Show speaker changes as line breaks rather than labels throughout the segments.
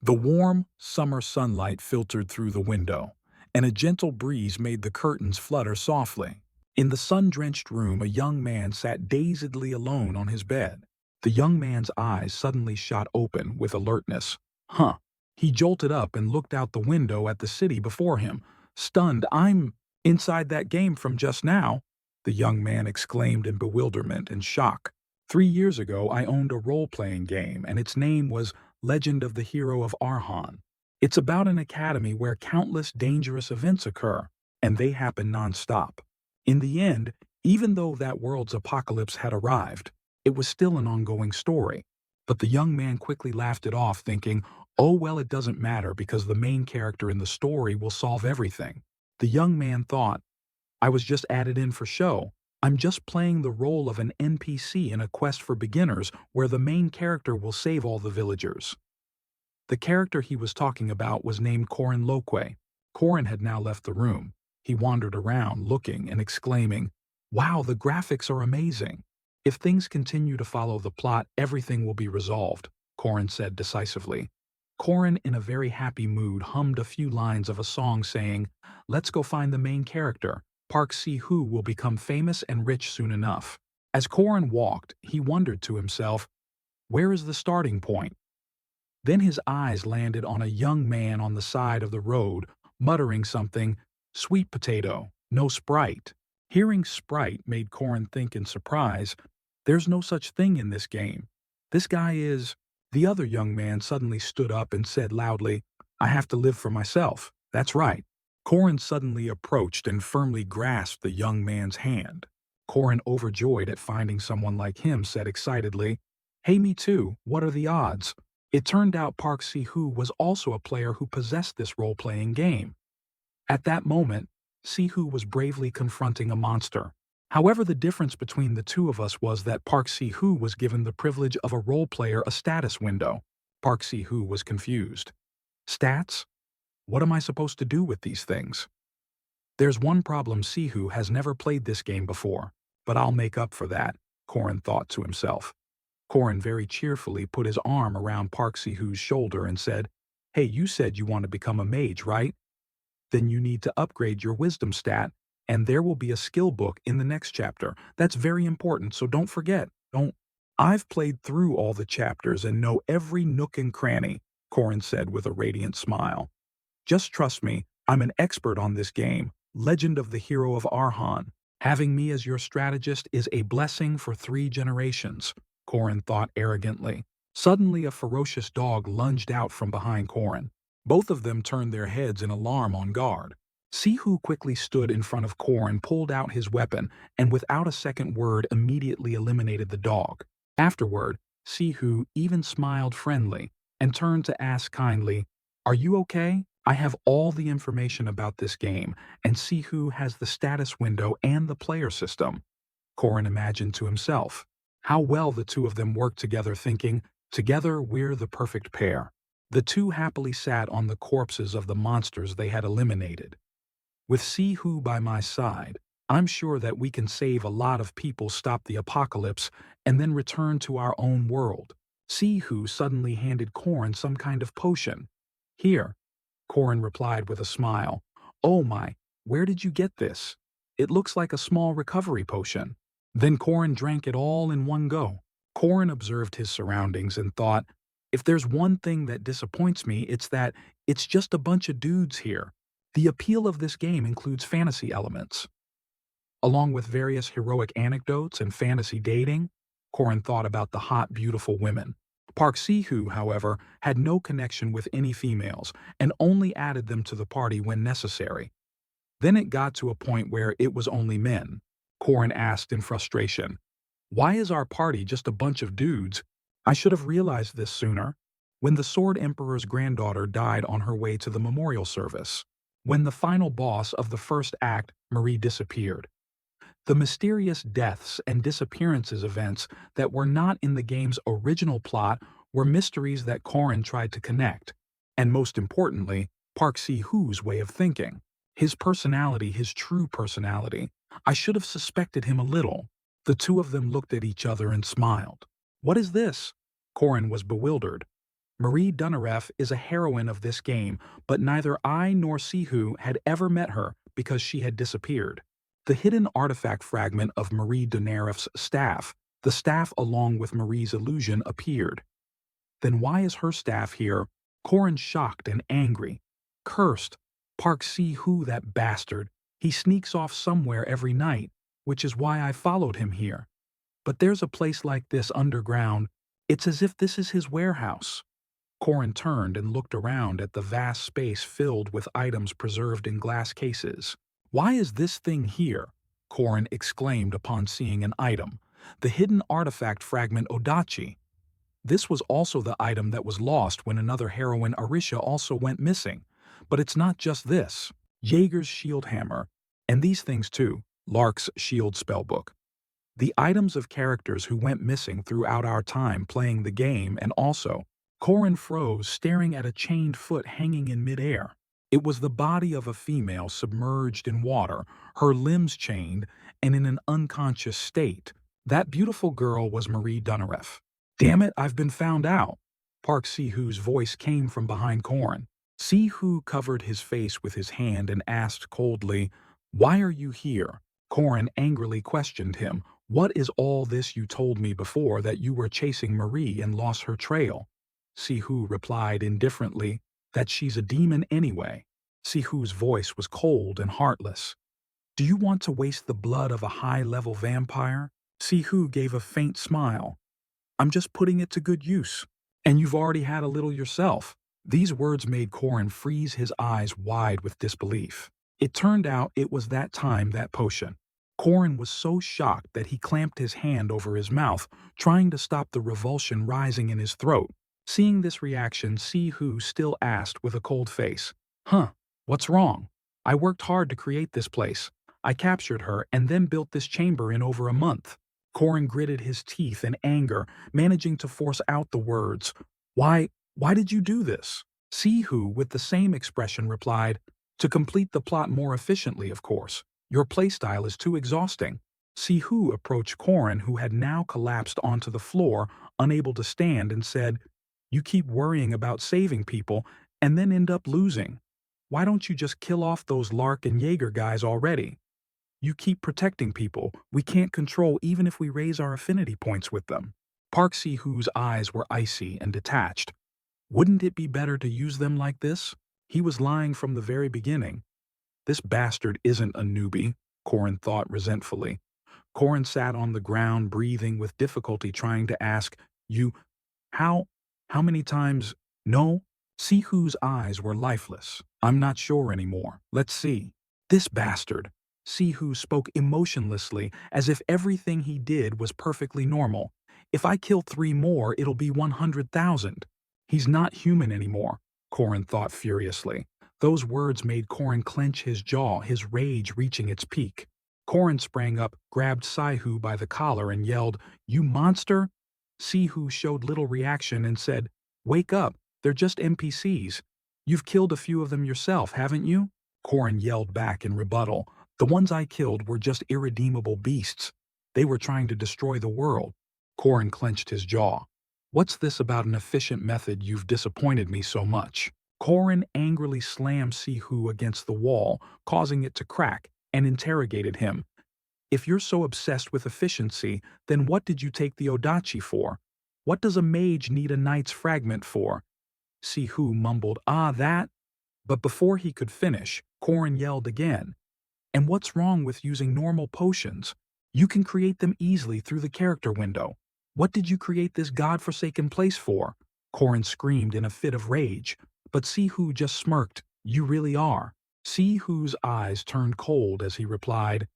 The warm, summer sunlight filtered through the window, and a gentle breeze made the curtains flutter softly. In the sun-drenched room, a young man sat dazedly alone on his bed. The young man's eyes suddenly shot open with alertness. Huh. He jolted up and looked out the window at the city before him. Stunned, "I'm inside that game from just now," the young man exclaimed in bewilderment and shock. "3 years ago, I owned a role-playing game, and its name was Legend of the Hero of Arhan. It's about an academy where countless dangerous events occur, and they happen non-stop. In the end, even though that world's apocalypse had arrived, it was still an ongoing story." But the young man quickly laughed it off, thinking, "Oh well, it doesn't matter because the main character in the story will solve everything." The young man thought, "I was just added in for show. I'm just playing the role of an NPC in a quest for beginners where the main character will save all the villagers." The character he was talking about was named Corin Loque. Corin had now left the room. He wandered around, looking and exclaiming, "Wow, the graphics are amazing. If things continue to follow the plot, everything will be resolved," Corin said decisively. Corin, in a very happy mood, hummed a few lines of a song saying, "Let's go find the main character. Park Si-hoo will become famous and rich soon enough." As Corin walked, he wondered to himself, "Where is the starting point?" Then his eyes landed on a young man on the side of the road, muttering something, "Sweet potato, no Sprite." Hearing Sprite made Corin think in surprise, "There's no such thing in this game. This guy is—" The other young man suddenly stood up and said loudly, "I have to live for myself. That's right." Corin suddenly approached and firmly grasped the young man's hand. Corin, overjoyed at finding someone like him, said excitedly, "Hey, me too. What are the odds?" It turned out Park Si-hoo was also a player who possessed this role-playing game. At that moment, Si-hoo was bravely confronting a monster. However, the difference between the two of us was that Park Si-hoo was given the privilege of a role player, a status window. Park Si-hoo was confused. "Stats? What am I supposed to do with these things?" "There's one problem. Si-hoo has never played this game before, but I'll make up for that," Corin thought to himself. Corin very cheerfully put his arm around Park Si-hoo's shoulder and said, "Hey, you said you want to become a mage, right? Then you need to upgrade your wisdom stat, and there will be a skill book in the next chapter. That's very important, so don't forget. Don't—" "I've played through all the chapters and know every nook and cranny," Corin said with a radiant smile. "Just trust me, I'm an expert on this game, Legend of the Hero of Arhan. Having me as your strategist is a blessing for 3 generations," Corin thought arrogantly. Suddenly a ferocious dog lunged out from behind Corin. Both of them turned their heads in alarm on guard. Si-hoo quickly stood in front of Corin, pulled out his weapon, and without a second word immediately eliminated the dog. Afterward, Si-hoo even smiled friendly and turned to ask kindly, "Are you okay? I have all the information about this game, and Si-hoo has the status window and the player system." Corin imagined to himself how well the two of them worked together, thinking, "Together we're the perfect pair." The two happily sat on the corpses of the monsters they had eliminated. "With Si-hoo by my side, I'm sure that we can save a lot of people, stop the apocalypse, and then return to our own world." Si-hoo suddenly handed Corin some kind of potion. "Here," Corin replied with a smile. "Oh my, where did you get this? It looks like a small recovery potion." Then Corin drank it all in one go. Corin observed his surroundings and thought, "If there's one thing that disappoints me, it's that it's just a bunch of dudes here." The appeal of this game includes fantasy elements. Along with various heroic anecdotes and fantasy dating, Corin thought about the hot, beautiful women. Park Si-hoo, however, had no connection with any females and only added them to the party when necessary. Then it got to a point where it was only men. Corin asked in frustration, "Why is our party just a bunch of dudes? I should have realized this sooner." When the Sword Emperor's granddaughter died on her way to the memorial service. When the final boss of the first act, Marie, disappeared. The mysterious deaths and disappearances events that were not in the game's original plot were mysteries that Corin tried to connect. And most importantly, Park Si-hoo's way of thinking. His personality, his true personality. I should have suspected him a little. The two of them looked at each other and smiled. "What is this?" Corin was bewildered. Marie Dunaref is a heroine of this game, but neither I nor Sihu had ever met her because she had disappeared. The hidden artifact fragment of Marie Dunaref's staff, the staff along with Marie's illusion, appeared. Then why is her staff here? Corin shocked and angry. Cursed. Park Sihu, that bastard. He sneaks off somewhere every night, which is why I followed him here. But there's a place like this underground. It's as if this is his warehouse. Corin turned and looked around at the vast space filled with items preserved in glass cases. Why is this thing here? Corin exclaimed upon seeing an item. The hidden artifact fragment Odachi. This was also the item that was lost when another heroine Arisha also went missing. But it's not just this. Jaeger's shield hammer, and these things too, Lark's shield spellbook. The items of characters who went missing throughout our time playing the game, and also, Corin froze, staring at a chained foot hanging in midair. It was the body of a female submerged in water, her limbs chained, and in an unconscious state. That beautiful girl was Marie Dunaref. Damn it, I've been found out. Park Sihu's voice came from behind Corin. Sihu covered his face with his hand and asked coldly, "Why are you here?" Corin angrily questioned him. "What is all this you told me before that you were chasing Marie and lost her trail?" Sihu replied indifferently, "That she's a demon anyway." Sihu's voice was cold and heartless. "Do you want to waste the blood of a high-level vampire?" Sihu gave a faint smile. "I'm just putting it to good use. And you've already had a little yourself." These words made Corin freeze his eyes wide with disbelief. It turned out it was that time, that potion. Corin was so shocked that he clamped his hand over his mouth, trying to stop the revulsion rising in his throat. Seeing this reaction, Sihu still asked with a cold face, "Huh, what's wrong? I worked hard to create this place. I captured her and then built this chamber in over a month." Corin gritted his teeth in anger, managing to force out the words, Why did you do this?" Sihu, with the same expression, replied, "To complete the plot more efficiently, of course. Your playstyle is too exhausting." Sihu approached Corin, who had now collapsed onto the floor, unable to stand, and said, "You keep worrying about saving people and then end up losing. Why don't you just kill off those Lark and Jaeger guys already? You keep protecting people we can't control even if we raise our affinity points with them." Park Sihu's eyes were icy and detached. Wouldn't it be better to use them like this? He was lying from the very beginning. This bastard isn't a newbie, Corin thought resentfully. Corin sat on the ground, breathing with difficulty, trying to ask, "You, how many times?" "No." Sihu's eyes were lifeless. "I'm not sure anymore. Let's see." "This bastard." Sihu spoke emotionlessly, as if everything he did was perfectly normal. "If I kill 3 more, it'll be 100,000. He's not human anymore," Corin thought furiously. Those words made Corin clench his jaw, his rage reaching its peak. Corin sprang up, grabbed Sihu by the collar, and yelled, "You monster!" Sihu showed little reaction and said, "Wake up, they're just NPCs. You've killed a few of them yourself, haven't you?" Corin yelled back in rebuttal, "The ones I killed were just irredeemable beasts. They were trying to destroy the world." Corin clenched his jaw. "What's this about an efficient method? You've disappointed me so much." Corin angrily slammed Sihu against the wall, causing it to crack, and interrogated him. "If you're so obsessed with efficiency, then what did you take the Odachi for? What does a mage need a knight's fragment for?" Sihu mumbled, "Ah, that?" But before he could finish, Corin yelled again, "And what's wrong with using normal potions? You can create them easily through the character window. What did you create this godforsaken place for?" Corin screamed in a fit of rage, but Sihu just smirked. "You really are." Sihu's eyes turned cold as he replied,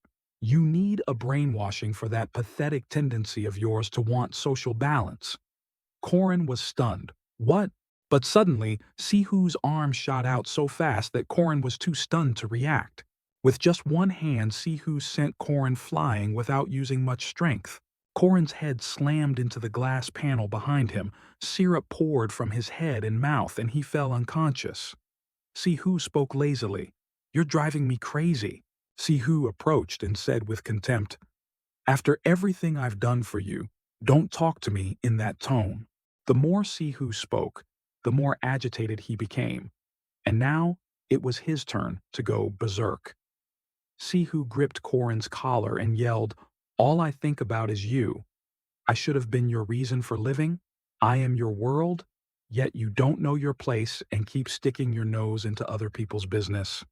"You need a brainwashing for that pathetic tendency of yours to want social balance." Corin was stunned. "What?" But suddenly, Sihu's arm shot out so fast that Corin was too stunned to react. With just one hand, Sihu sent Corin flying without using much strength. Corin's head slammed into the glass panel behind him, syrup poured from his head and mouth, and he fell unconscious. Sihu spoke lazily. "You're driving me crazy." Sihu approached and said with contempt, "After everything I've done for you, don't talk to me in that tone." The more Sihu spoke, the more agitated he became. And now, it was his turn to go berserk. Sihu gripped Korin's collar and yelled, "All I think about is you. I should have been your reason for living. I am your world, yet you don't know your place and keep sticking your nose into other people's business.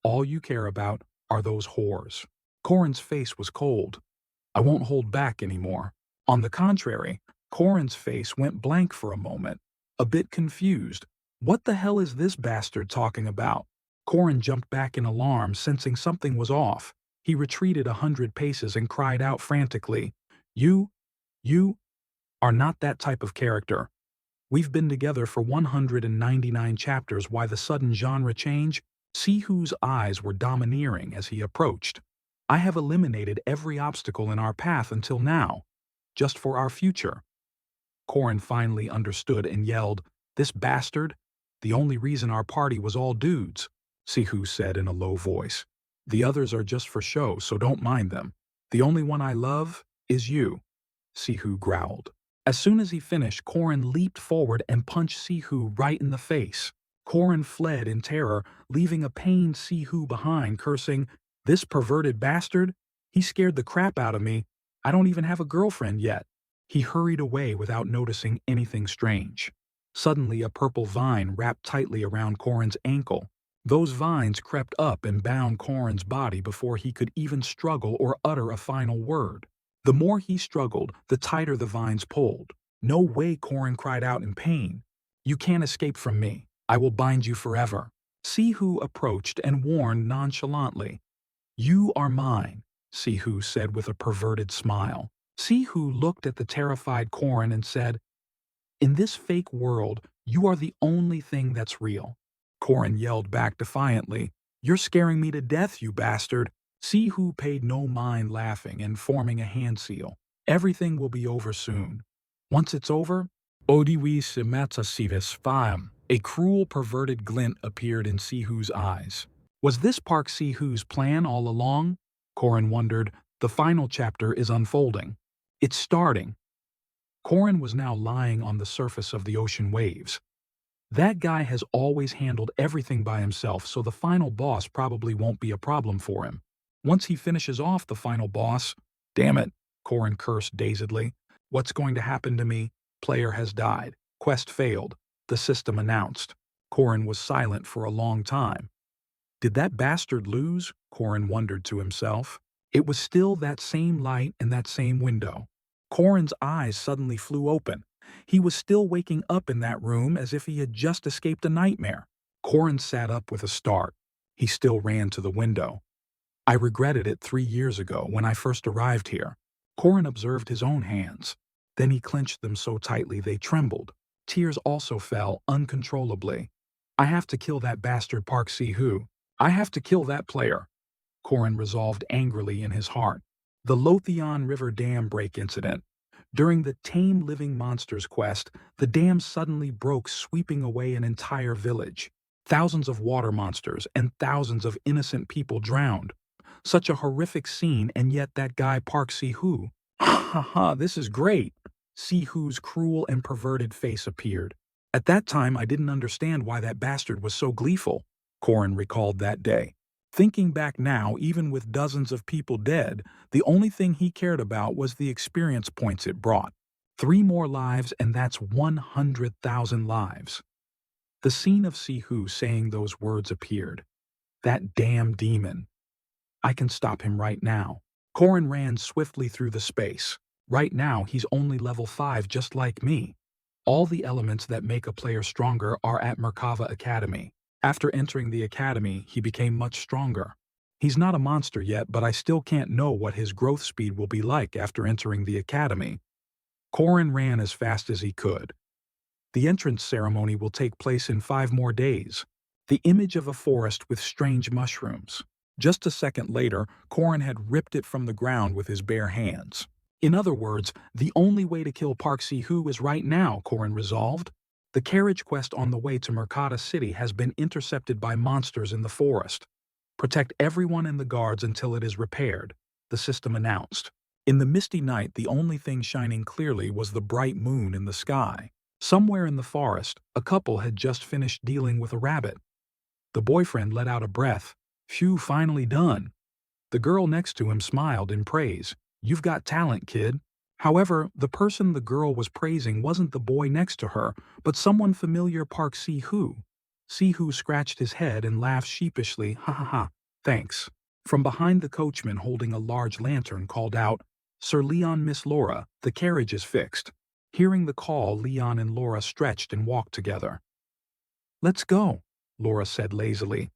All you care about are those whores." Korin's face was cold. "I won't hold back anymore." On the contrary, Korin's face went blank for a moment, a bit confused. What the hell is this bastard talking about? Korin jumped back in alarm, sensing something was off. He retreated 100 paces and cried out frantically, You are not that type of character. We've been together for 199 chapters. Why the sudden genre change?" Sihu's eyes were domineering as he approached. "I have eliminated every obstacle in our path until now, just for our future." Korin finally understood and yelled, "This bastard? The only reason our party was all dudes," Sihu said in a low voice. "The others are just for show, so don't mind them. The only one I love is you," Sihu growled. As soon as he finished, Korin leaped forward and punched Sihu right in the face. Korin fled in terror, leaving a pained Sihu behind, cursing, "This perverted bastard? He scared the crap out of me. I don't even have a girlfriend yet." He hurried away without noticing anything strange. Suddenly, a purple vine wrapped tightly around Korin's ankle. Those vines crept up and bound Korin's body before he could even struggle or utter a final word. The more he struggled, the tighter the vines pulled. "No way," Korin cried out in pain. "You can't escape from me. I will bind you forever." Sihu approached and warned nonchalantly. "You are mine," Sihu said with a perverted smile. Sihu looked at the terrified Korin and said, "In this fake world, you are the only thing that's real." Korin yelled back defiantly, "You're scaring me to death, you bastard." Sihu paid no mind, laughing and forming a hand seal. "Everything will be over soon. Once it's over, Odiwi Simatasivis Fiam." A cruel, perverted glint appeared in Sihu's eyes. Was this Park Sihu's plan all along? Korin wondered. The final chapter is unfolding. It's starting. Korin was now lying on the surface of the ocean waves. That guy has always handled everything by himself, so the final boss probably won't be a problem for him. Once he finishes off the final boss, damn it, Korin cursed dazedly. What's going to happen to me? Player has died. Quest failed. The system announced. Korin was silent for a long time. Did that bastard lose? Korin wondered to himself. It was still that same light and that same window. Korin's eyes suddenly flew open. He was still waking up in that room as if he had just escaped a nightmare. Korin sat up with a start. He still ran to the window. I regretted it 3 years ago when I first arrived here. Korin observed his own hands. Then he clenched them so tightly they trembled. Tears also fell uncontrollably. I have to kill that bastard Park Sihu. I have to kill that player, Korin resolved angrily in his heart. The Lothian River Dam break incident. During the Tame Living Monsters quest, the dam suddenly broke, sweeping away an entire village. Thousands of water monsters and thousands of innocent people drowned. Such a horrific scene, and yet that guy Park Sihu. Ha ha, this is great. Sihu's cruel and perverted face appeared. At that time, I didn't understand why that bastard was so gleeful, Korin recalled that day. Thinking back now, even with dozens of people dead, the only thing he cared about was the experience points it brought. 3 more lives, and that's 100,000 lives. The scene of Sihu saying those words appeared. That damn demon. I can stop him right now. Korin ran swiftly through the space. Right now, he's only level 5 just like me. All the elements that make a player stronger are at Merkava Academy. After entering the academy, he became much stronger. He's not a monster yet, but I still can't know what his growth speed will be like after entering the academy. Korin ran as fast as he could. The entrance ceremony will take place in 5 more days. The image of a forest with strange mushrooms. Just a second later, Korin had ripped it from the ground with his bare hands. In other words, the only way to kill Park Sihu is right now, Korin resolved. The carriage quest on the way to Mercata City has been intercepted by monsters in the forest. Protect everyone and the guards until it is repaired, the system announced. In the misty night, the only thing shining clearly was the bright moon in the sky. Somewhere in the forest, a couple had just finished dealing with a rabbit. The boyfriend let out a breath. Phew, finally done. The girl next to him smiled in praise. You've got talent, kid. However, the person the girl was praising wasn't the boy next to her, but someone familiar Park Si-hoo. Si-hoo scratched his head and laughed sheepishly, ha ha ha, thanks. From behind the coachman holding a large lantern called out, Sir Leon, Miss Laura, the carriage is fixed. Hearing the call, Leon and Laura stretched and walked together. Let's go, Laura said lazily.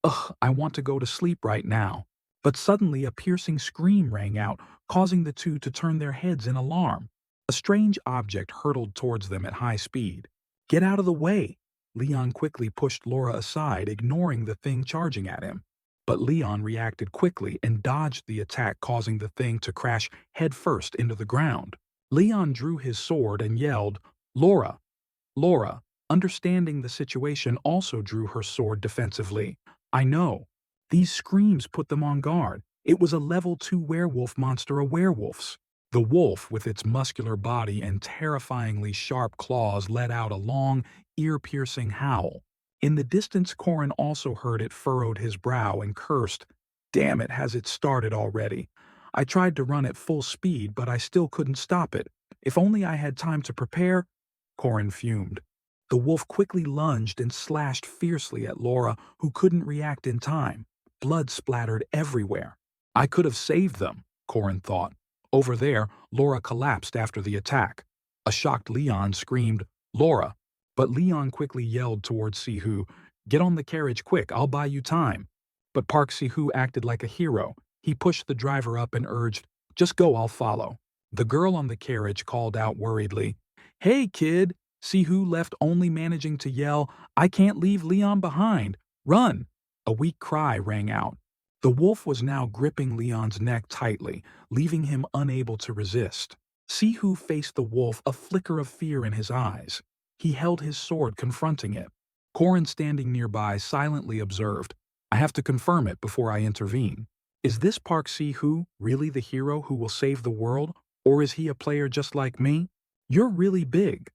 Ugh, I want to go to sleep right now. But suddenly a piercing scream rang out, causing the two to turn their heads in alarm. A strange object hurtled towards them at high speed. Get out of the way! Leon quickly pushed Laura aside, ignoring the thing charging at him. But Leon reacted quickly and dodged the attack, causing the thing to crash headfirst into the ground. Leon drew his sword and yelled, Laura! Laura, understanding the situation, also drew her sword defensively. I know. These screams put them on guard. It was a level 2 werewolf monster of werewolves. The wolf, with its muscular body and terrifyingly sharp claws, let out a long, ear-piercing howl. In the distance, Corin also heard it, furrowed his brow and cursed. Damn it, has it started already? I tried to run at full speed, but I still couldn't stop it. If only I had time to prepare. Corin fumed. The wolf quickly lunged and slashed fiercely at Laura, who couldn't react in time. Blood splattered everywhere. I could have saved them, Corin thought. Over there, Laura collapsed after the attack. A shocked Leon screamed, Laura! But Leon quickly yelled towards Si-hoo, Get on the carriage quick, I'll buy you time. But Park Si-hoo acted like a hero. He pushed the driver up and urged, Just go, I'll follow. The girl on the carriage called out worriedly, Hey, kid! Si-hoo left, only managing to yell, I can't leave Leon behind. Run! A weak cry rang out. The wolf was now gripping Leon's neck tightly, leaving him unable to resist. Si-hoo faced the wolf, a flicker of fear in his eyes. He held his sword, confronting it. Corin, standing nearby, silently observed, I have to confirm it before I intervene. Is this Park Si-hoo really the hero who will save the world, or is he a player just like me? You're really big.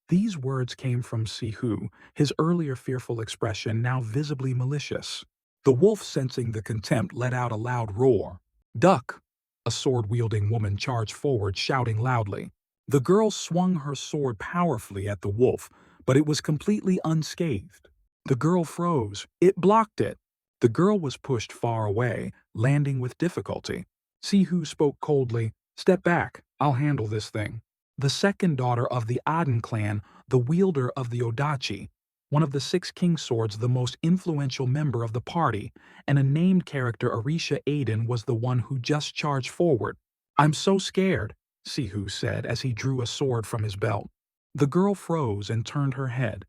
These words came from Si-hoo, his earlier fearful expression now visibly malicious. The wolf, sensing the contempt, let out a loud roar. Duck! A sword-wielding woman charged forward, shouting loudly. The girl swung her sword powerfully at the wolf, but it was completely unscathed. The girl froze. It blocked it. The girl was pushed far away, landing with difficulty. Si-hoo spoke coldly, Step back, I'll handle this thing. The second daughter of the Aden clan, the wielder of the Odachi, one of the 6 king swords, the most influential member of the party, and a named character, Arisha Aden, was the one who just charged forward. I'm so scared, Si-hoo said as he drew a sword from his belt. The girl froze and turned her head.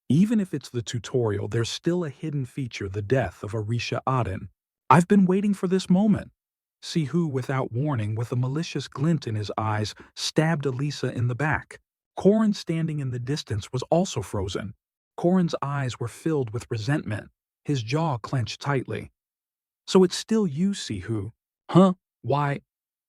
Even if it's the tutorial, there's still a hidden feature, the death of Arisha Aden. I've been waiting for this moment. Si-hoo, without warning, with a malicious glint in his eyes, stabbed Elisa in the back. Corin, standing in the distance, was also frozen. Corin's eyes were filled with resentment. His jaw clenched tightly. So it's still you, Si-hoo? Huh? Why?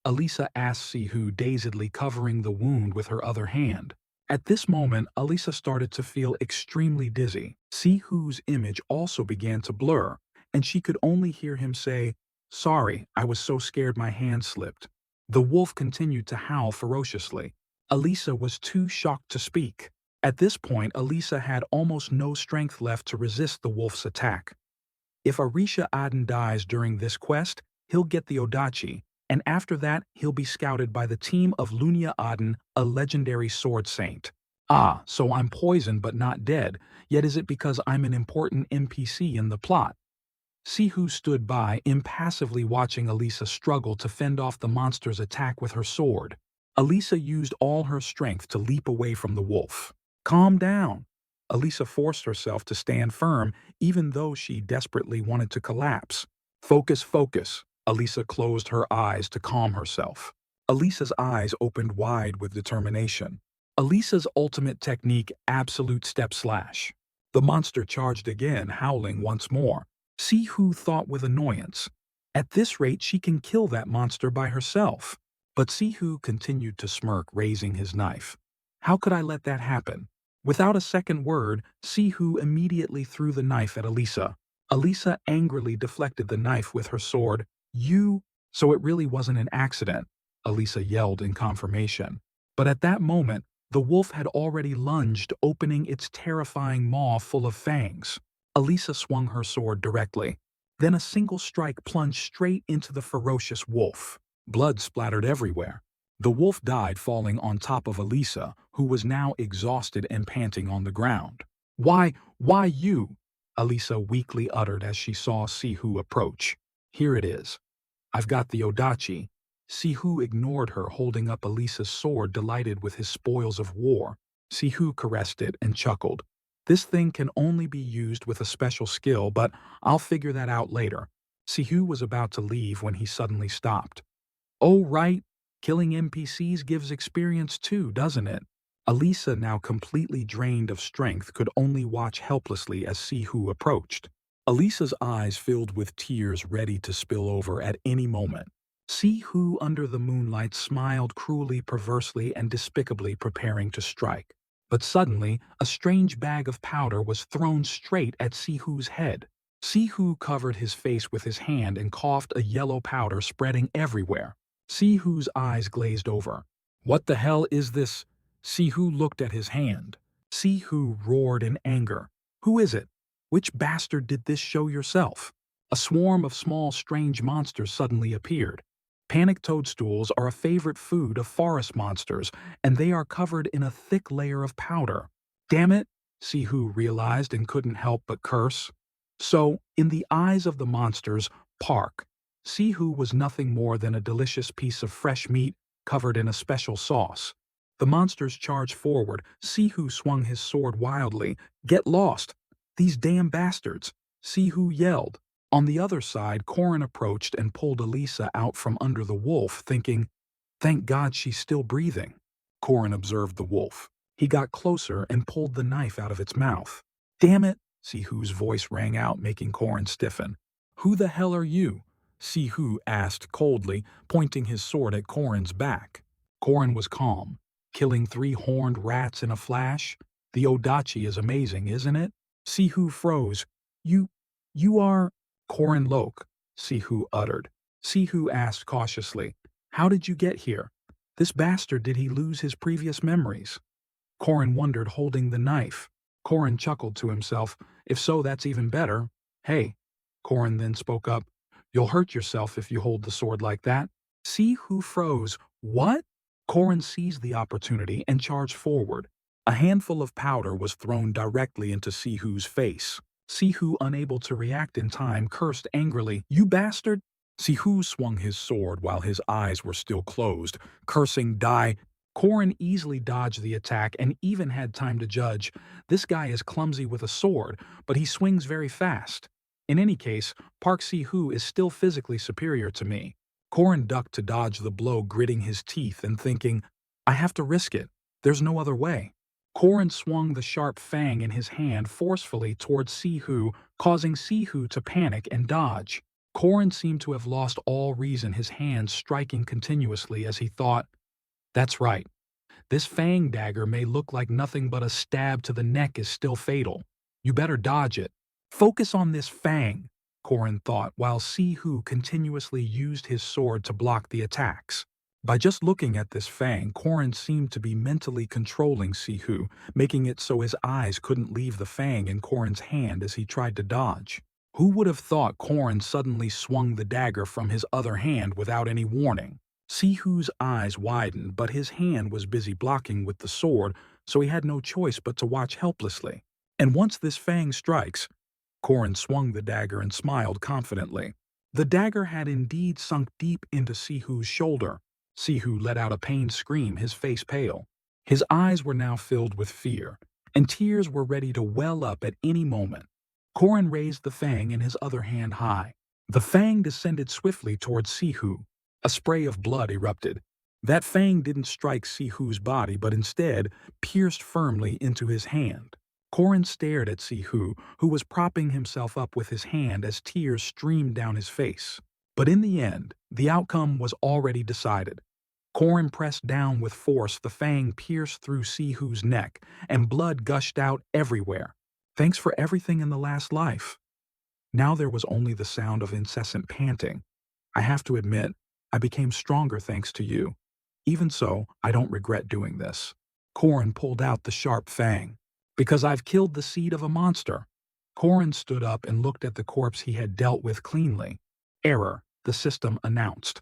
Elisa asked Si-hoo, dazedly covering the wound with her other hand. At this moment, Elisa started to feel extremely dizzy. Si-hoo's image also began to blur, and she could only hear him say, Sorry, I was so scared my hand slipped. The wolf continued to howl ferociously. Elisa was too shocked to speak. At this point, Elisa had almost no strength left to resist the wolf's attack. If Arisha Aden dies during this quest, he'll get the Odachi, and after that, he'll be scouted by the team of Lunia Aden, a legendary sword saint. Ah, so I'm poisoned but not dead, yet is it because I'm an important NPC in the plot? Si-hoo stood by, impassively watching Elisa struggle to fend off the monster's attack with her sword. Elisa used all her strength to leap away from the wolf. Calm down. Elisa forced herself to stand firm, even though she desperately wanted to collapse. Focus, focus. Elisa closed her eyes to calm herself. Elisa's eyes opened wide with determination. Elisa's ultimate technique, absolute step slash. The monster charged again, howling once more. Si-hoo thought with annoyance. At this rate, she can kill that monster by herself. But Si-hoo continued to smirk, raising his knife. How could I let that happen? Without a second word, Sihu immediately threw the knife at Elisa. Elisa angrily deflected the knife with her sword. You... So it really wasn't an accident, Elisa yelled in confirmation. But at that moment, the wolf had already lunged, opening its terrifying maw full of fangs. Elisa swung her sword directly. Then a single strike plunged straight into the ferocious wolf. Blood splattered everywhere. The wolf died falling on top of Elisa, who was now exhausted and panting on the ground. Why you? Elisa weakly uttered as she saw Sihu approach. Here it is. I've got the Odachi. Sihu ignored her, holding up Elisa's sword, delighted with his spoils of war. Sihu caressed it and chuckled. This thing can only be used with a special skill, but I'll figure that out later. Sihu was about to leave when he suddenly stopped. Oh, right. Killing NPCs gives experience too, doesn't it? Elisa, now completely drained of strength, could only watch helplessly as Sihu approached. Elisa's eyes filled with tears ready to spill over at any moment. Sihu, under the moonlight, smiled cruelly, perversely, and despicably, preparing to strike. But suddenly, a strange bag of powder was thrown straight at Sihu's head. Sihu covered his face with his hand and coughed, a yellow powder spreading everywhere. Sihu's eyes glazed over. What the hell is this? Sihu looked at his hand. Sihu roared in anger. Who is it? Which bastard did this show yourself? A swarm of small, strange monsters suddenly appeared. Panic toadstools are a favorite food of forest monsters, and they are covered in a thick layer of powder. Damn it, Sihu realized and couldn't help but curse. So, in the eyes of the monsters, Park, Sihu was nothing more than a delicious piece of fresh meat covered in a special sauce. The monsters charged forward. Sihu swung his sword wildly. Get lost! These damn bastards! Sihu yelled. On the other side, Corin approached and pulled Elisa out from under the wolf, thinking, thank God she's still breathing. Corin observed the wolf. He got closer and pulled the knife out of its mouth. Damn it! Sihu's voice rang out, making Corin stiffen. Who the hell are you? Sihu asked coldly, pointing his sword at Corin's back. Corin was calm. Killing 3 horned rats in a flash? The Odachi is amazing, isn't it? Sihu froze. You are... Corin Lok, Sihu uttered. Sihu asked cautiously, how did you get here? This bastard, did he lose his previous memories? Corin wondered, holding the knife. Corin chuckled to himself. If so, that's even better. Hey, Corin then spoke up. You'll hurt yourself if you hold the sword like that. Sihu froze. What? Corin seized the opportunity and charged forward. A handful of powder was thrown directly into Sihu's face. Sihu, unable to react in time, cursed angrily, You bastard! Sihu swung his sword while his eyes were still closed, cursing, Die! Corin easily dodged the attack and even had time to judge. This guy is clumsy with a sword, but he swings very fast. In any case, Park Sihu is still physically superior to me. Corin ducked to dodge the blow, gritting his teeth and thinking, I have to risk it. There's no other way. Corin swung the sharp fang in his hand forcefully towards Sihu, causing Sihu to panic and dodge. Corin seemed to have lost all reason, his hands striking continuously as he thought, That's right. This fang dagger may look like nothing, but a stab to the neck is still fatal. You better dodge it. Focus on this fang, Corin thought, while Sihu continuously used his sword to block the attacks. By just looking at this fang, Corin seemed to be mentally controlling Sihu, making it so his eyes couldn't leave the fang in Corin's hand as he tried to dodge. Who would have thought Corin suddenly swung the dagger from his other hand without any warning? Sihu's eyes widened, but his hand was busy blocking with the sword, so he had no choice but to watch helplessly. And once this fang strikes, Corin swung the dagger and smiled confidently. The dagger had indeed sunk deep into Sihu's shoulder. Sihu let out a pained scream, his face pale. His eyes were now filled with fear, and tears were ready to well up at any moment. Corin raised the fang in his other hand high. The fang descended swiftly towards Sihu. A spray of blood erupted. That fang didn't strike Sihu's body, but instead pierced firmly into his hand. Corin stared at Sihu, who was propping himself up with his hand as tears streamed down his face. But in the end, the outcome was already decided. Corin pressed down with force. The fang pierced through Sihu's neck, and blood gushed out everywhere. Thanks for everything in the last life. Now there was only the sound of incessant panting. I have to admit, I became stronger thanks to you. Even so, I don't regret doing this. Corin pulled out the sharp fang. Because I've killed the seed of a monster. Corin stood up and looked at the corpse he had dealt with cleanly. Error, the system announced.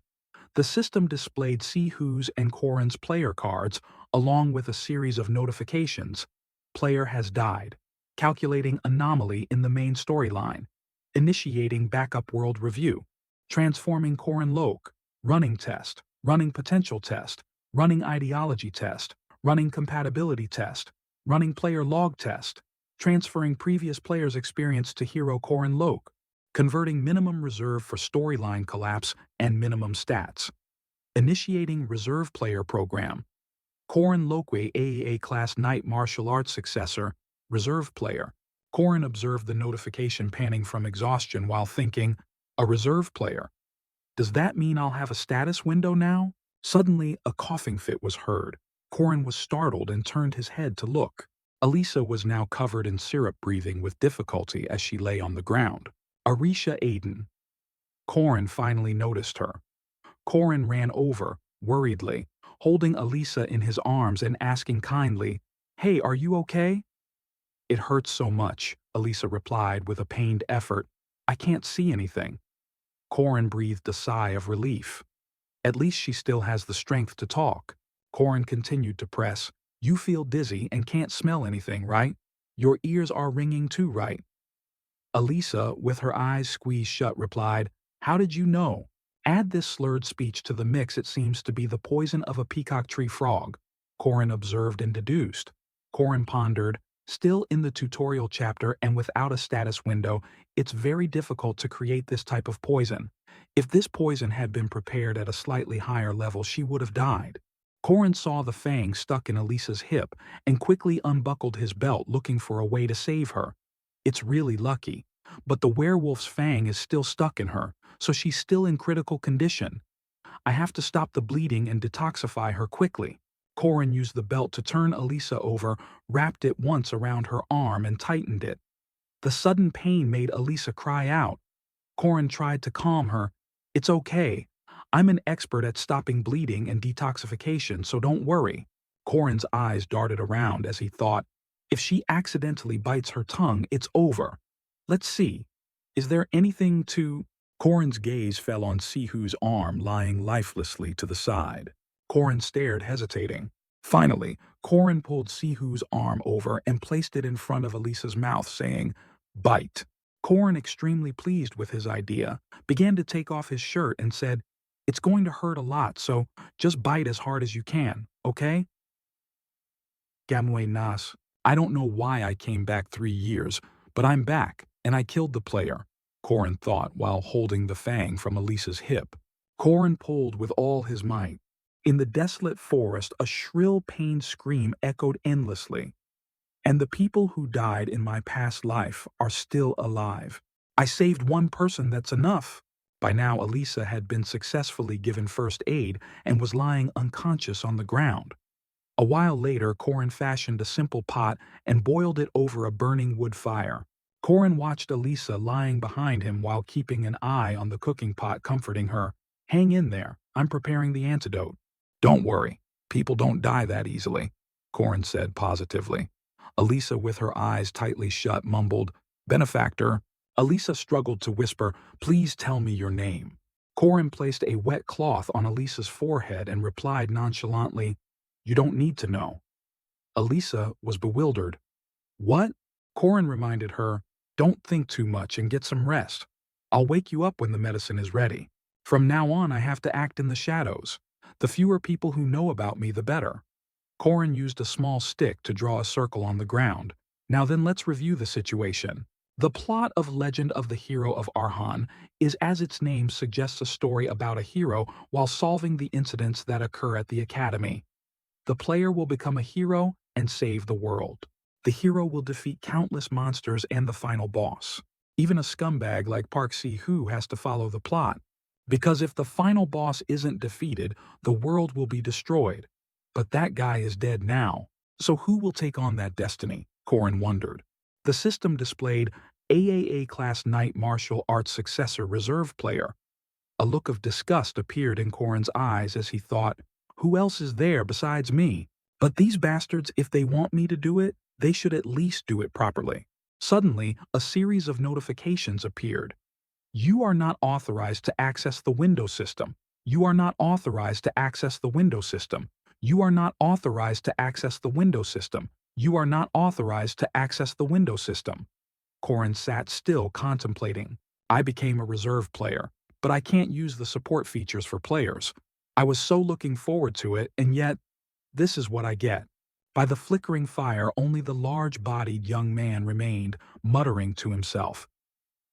The system displayed Sihu's and Corin's player cards, along with a series of notifications. Player has died. Calculating anomaly in the main storyline. Initiating backup world review. Transforming Corin Loke. Running test. Running potential test. Running ideology test. Running compatibility test. Running player log test. Transferring previous player's experience to hero Corin Loke. Converting minimum reserve for storyline collapse and minimum stats. Initiating reserve player program. Corin Lokwe AEA class knight martial arts successor, reserve player. Corin observed the notification panning from exhaustion while thinking, a reserve player. Does that mean I'll have a status window now? Suddenly, a coughing fit was heard. Corin was startled and turned his head to look. Elisa was now covered in syrup, breathing with difficulty as she lay on the ground. Arisha Aiden. Corin finally noticed her. Corin ran over, worriedly, holding Elisa in his arms and asking kindly, "Hey, are you okay?" "It hurts so much," Elisa replied with a pained effort. "I can't see anything." Corin breathed a sigh of relief. At least she still has the strength to talk. Corin continued to press. "You feel dizzy and can't smell anything, right? Your ears are ringing too, right?" Elisa, with her eyes squeezed shut, replied, "How did you know?" Add this slurred speech to the mix, it seems to be the poison of a peacock tree frog. Corin observed and deduced. Corin pondered, still in the tutorial chapter and without a status window, it's very difficult to create this type of poison. If this poison had been prepared at a slightly higher level, she would have died. Corin saw the fang stuck in Elisa's hip and quickly unbuckled his belt, looking for a way to save her. It's really lucky, but the werewolf's fang is still stuck in her, so she's still in critical condition. I have to stop the bleeding and detoxify her quickly. Corin used the belt to turn Elisa over, wrapped it once around her arm and tightened it. The sudden pain made Elisa cry out. Corin tried to calm her. "It's okay. I'm an expert at stopping bleeding and detoxification, so don't worry." Corin's eyes darted around as he thought, if she accidentally bites her tongue, it's over. Let's see. Is there anything to... Corin's gaze fell on Sihu's arm lying lifelessly to the side. Corin stared, hesitating. Finally, Corin pulled Sihu's arm over and placed it in front of Elisa's mouth, saying, "Bite." Corin, extremely pleased with his idea, began to take off his shirt and said, "It's going to hurt a lot, so just bite as hard as you can, okay?" Gamue Nas. I don't know why I came back 3 years, but I'm back, and I killed the player, Corin thought while holding the fang from Elisa's hip. Corin pulled with all his might. In the desolate forest, a shrill pained scream echoed endlessly. And the people who died in my past life are still alive. I saved one person, that's enough. By now, Elisa had been successfully given first aid and was lying unconscious on the ground. A while later, Corin fashioned a simple pot and boiled it over a burning wood fire. Corin watched Elisa lying behind him while keeping an eye on the cooking pot, comforting her. "Hang in there, I'm preparing the antidote." "Don't worry, people don't die that easily," Corin said positively. Elisa, with her eyes tightly shut, mumbled, "Benefactor." Elisa struggled to whisper, "Please tell me your name." Corin placed a wet cloth on Elisa's forehead and replied nonchalantly, "You don't need to know." Elisa was bewildered. "What?" Corin reminded her, "Don't think too much and get some rest. I'll wake you up when the medicine is ready. From now on, I have to act in the shadows. The fewer people who know about me, the better." Corin used a small stick to draw a circle on the ground. "Now then, let's review the situation. The plot of Legend of the Hero of Arhan is, as its name suggests, a story about a hero while solving the incidents that occur at the academy. The player will become a hero and save the world. The hero will defeat countless monsters and the final boss. Even a scumbag like Park Si-hoo has to follow the plot. Because if the final boss isn't defeated, the world will be destroyed. But that guy is dead now. So who will take on that destiny? Korin wondered. The system displayed AAA Class Knight Martial Arts Successor Reserve Player. A look of disgust appeared in Korin's eyes as he thought, who else is there besides me? But these bastards, if they want me to do it, they should at least do it properly. Suddenly, a series of notifications appeared. You are not authorized to access the window system. You are not authorized to access the window system. You are not authorized to access the window system. You are not authorized to access the window system. Korin sat still, contemplating. I became a reserve player, but I can't use the support features for players. I was so looking forward to it, and yet, this is what I get. By the flickering fire, only the large-bodied young man remained, muttering to himself.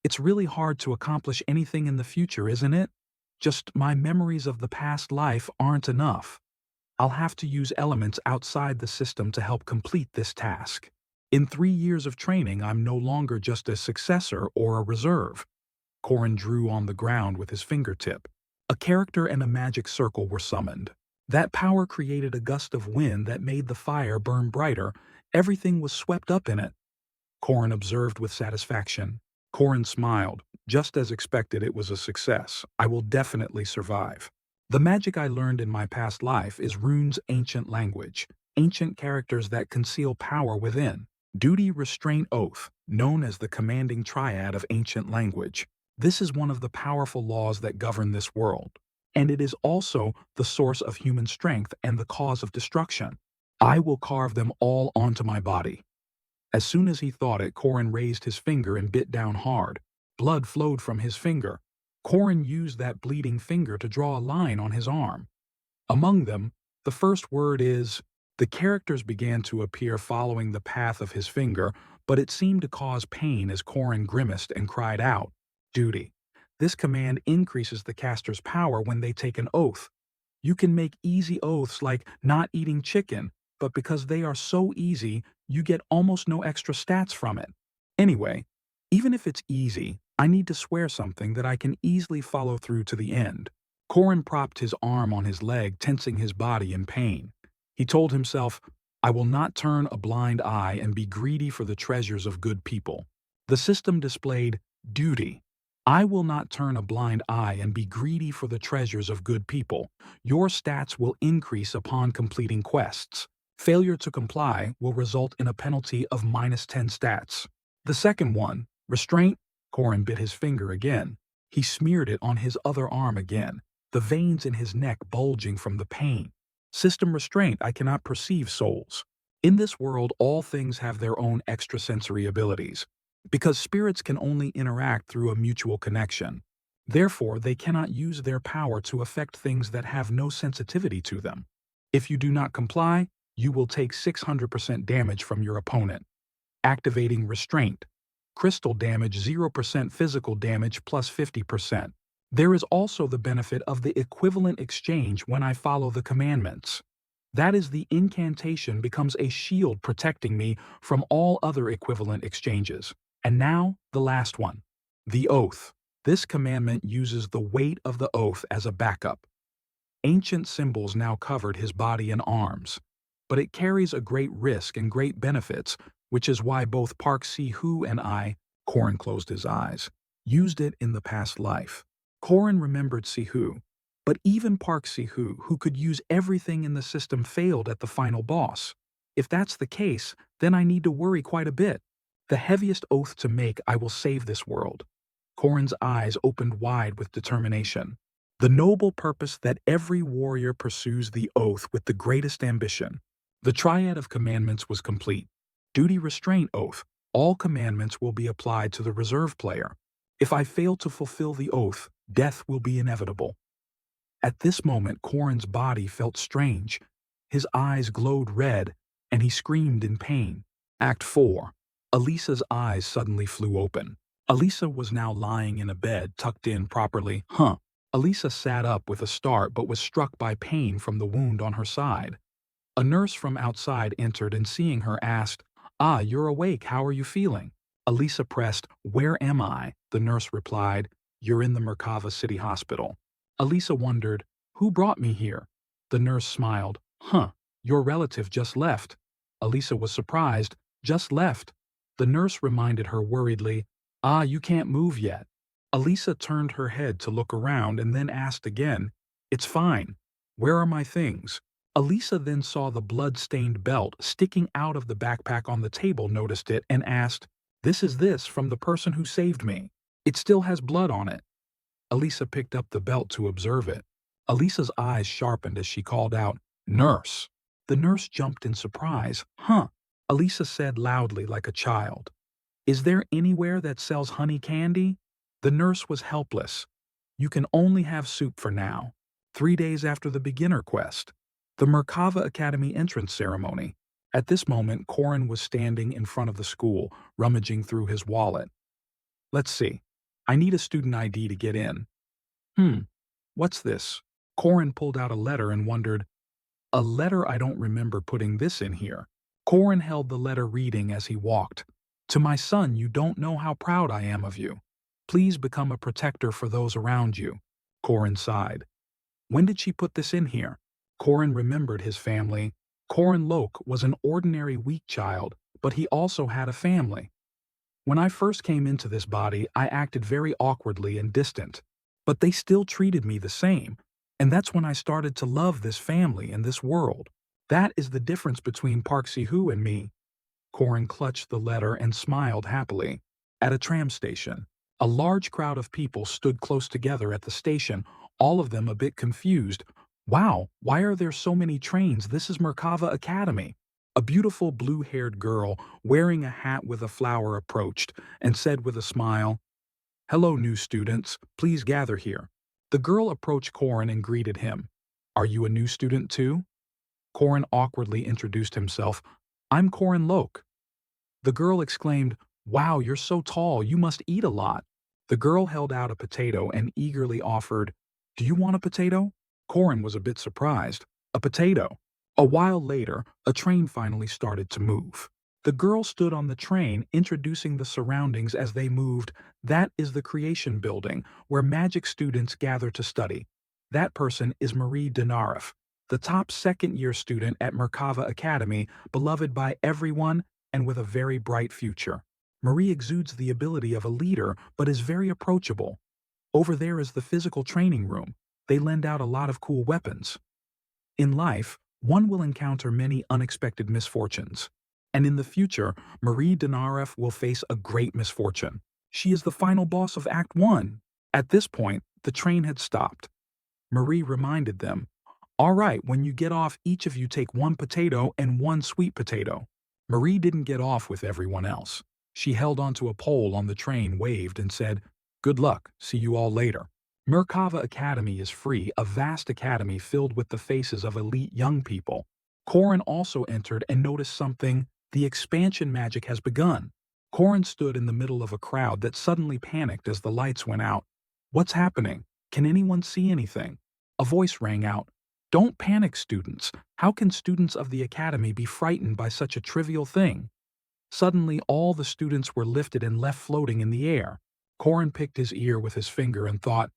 It's really hard to accomplish anything in the future, isn't it? Just my memories of the past life aren't enough. I'll have to use elements outside the system to help complete this task. In 3 years of training, I'm no longer just a successor or a reserve. Korin drew on the ground with his fingertip. A character and a magic circle were summoned. That power created a gust of wind that made the fire burn brighter. Everything was swept up in it. Korin observed with satisfaction. Korin smiled. Just as expected, it was a success. I will definitely survive. The magic I learned in my past life is Rune's ancient language, ancient characters that conceal power within. Duty, restraint, oath, known as the commanding triad of ancient language. This is one of the powerful laws that govern this world. And it is also the source of human strength and the cause of destruction. I will carve them all onto my body. As soon as he thought it, Korin raised his finger and bit down hard. Blood flowed from his finger. Korin used that bleeding finger to draw a line on his arm. Among them, the first word is... The characters began to appear following the path of his finger, but it seemed to cause pain as Korin grimaced and cried out, Duty. This command increases the caster's power when they take an oath. You can make easy oaths like not eating chicken, but because they are so easy, you get almost no extra stats from it. Anyway, even if it's easy, I need to swear something that I can easily follow through to the end. Korin propped his arm on his leg, tensing his body in pain. He told himself, I will not turn a blind eye and be greedy for the treasures of good people. The system displayed, Duty. I will not turn a blind eye and be greedy for the treasures of good people. Your stats will increase upon completing quests. Failure to comply will result in a penalty of -10 stats. The second one, Restraint. Korin bit his finger again. He smeared it on his other arm again, the veins in his neck bulging from the pain. System restraint. I cannot perceive souls. In this world, all things have their own extrasensory abilities, because spirits can only interact through a mutual connection. Therefore, they cannot use their power to affect things that have no sensitivity to them. If you do not comply, you will take 600% damage from your opponent. Activating restraint. Crystal damage 0%, physical damage plus 50%. There is also the benefit of the equivalent exchange when I follow the commandments. That is, the incantation becomes a shield protecting me from all other equivalent exchanges. And now, the last one. The oath. This commandment uses the weight of the oath as a backup. Ancient symbols now covered his body and arms. But it carries a great risk and great benefits, which is why both Park Si-hoo and I, Korin closed his eyes, used it in the past life. Korin remembered Si-hoo, but even Park Si-hoo, who could use everything in the system, failed at the final boss. If that's the case, then I need to worry quite a bit. The heaviest oath to make, I will save this world. Korin's eyes opened wide with determination. The noble purpose that every warrior pursues the oath with the greatest ambition. The triad of commandments was complete. Duty, restraint, oath. All commandments will be applied to the reserve player. If I fail to fulfill the oath, death will be inevitable. At this moment, Korin's body felt strange. His eyes glowed red, and he screamed in pain. Act 4. Elisa's eyes suddenly flew open. Elisa was now lying in a bed, tucked in properly. Elisa sat up with a start but was struck by pain from the wound on her side. A nurse from outside entered and seeing her asked, Ah, you're awake, how are you feeling? Elisa pressed, Where am I? The nurse replied, You're in the Merkava City Hospital. Elisa wondered, "Who brought me here?" The nurse smiled. "Huh, your relative just left." Elisa was surprised. "Just left?" The nurse reminded her worriedly, "Ah, you can't move yet." Elisa turned her head to look around and then asked again, "It's fine. Where are my things?" Elisa then saw the blood-stained belt sticking out of the backpack on the table, noticed it, and asked, "This is this from the person who saved me. It still has blood on it." Elisa picked up the belt to observe it. Elisa's eyes sharpened as she called out, "Nurse!" The nurse jumped in surprise. "Huh," Elisa said loudly like a child. "Is there anywhere that sells honey candy?" The nurse was helpless. "You can only have soup for now. 3 days after the beginner quest." The Merkava Academy entrance ceremony. At this moment, Corin was standing in front of the school, rummaging through his wallet. "Let's see. I need a student ID to get in." What's this?" Corin pulled out a letter and wondered, "A letter? I don't remember putting this in here." Corin held the letter reading as he walked. "To my son, you don't know how proud I am of you. Please become a protector for those around you." Corin sighed. When did she put this in here? Corin remembered his family. Corin Loke was an ordinary weak child, but he also had a family. "When I first came into this body, I acted very awkwardly and distant. But they still treated me the same, and that's when I started to love this family and this world. That is the difference between Park Si-hoo and me." Corin clutched the letter and smiled happily. At a tram station, a large crowd of people stood close together at the station, all of them a bit confused. "Wow, why are there so many trains? This is Merkava Academy." A beautiful blue-haired girl wearing a hat with a flower approached and said with a smile, "Hello, new students. Please gather here." The girl approached Corin and greeted him. "Are you a new student too?" Corin awkwardly introduced himself. "I'm Corin Loke." The girl exclaimed, "Wow, you're so tall. You must eat a lot." The girl held out a potato and eagerly offered, "Do you want a potato?" Corin was a bit surprised. A potato. A while later, a train finally started to move. The girl stood on the train, introducing the surroundings as they moved. "That is the Creation Building, where magic students gather to study. That person is Marie Denaref, the top second-year student at Merkava Academy, beloved by everyone and with a very bright future. Marie exudes the ability of a leader, but is very approachable. Over there is the physical training room. They lend out a lot of cool weapons." In life, one will encounter many unexpected misfortunes. And in the future, Marie Denaref will face a great misfortune. She is the final boss of Act 1. At this point, the train had stopped. Marie reminded them, "All right, when you get off, each of you take one potato and one sweet potato." Marie didn't get off with everyone else. She held onto a pole on the train, waved, and said, "Good luck. See you all later." Merkava Academy is free, a vast academy filled with the faces of elite young people. Corin also entered and noticed something. The expansion magic has begun. Corin stood in the middle of a crowd that suddenly panicked as the lights went out. "What's happening? Can anyone see anything?" A voice rang out. "Don't panic, students. How can students of the academy be frightened by such a trivial thing?" Suddenly, all the students were lifted and left floating in the air. Corin picked his ear with his finger and thought,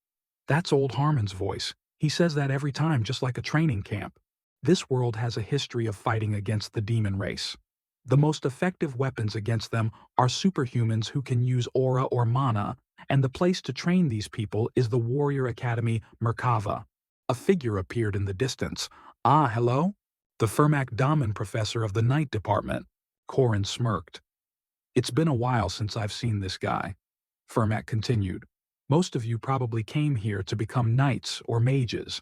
"That's old Harmon's voice. He says that every time, just like a training camp." This world has a history of fighting against the demon race. The most effective weapons against them are superhumans who can use aura or mana, and the place to train these people is the Warrior Academy Merkava. A figure appeared in the distance. "Ah, hello?" "The Fermac Daman professor of the Night Department." Corin smirked. "It's been a while since I've seen this guy." Fermac continued. "Most of you probably came here to become knights or mages.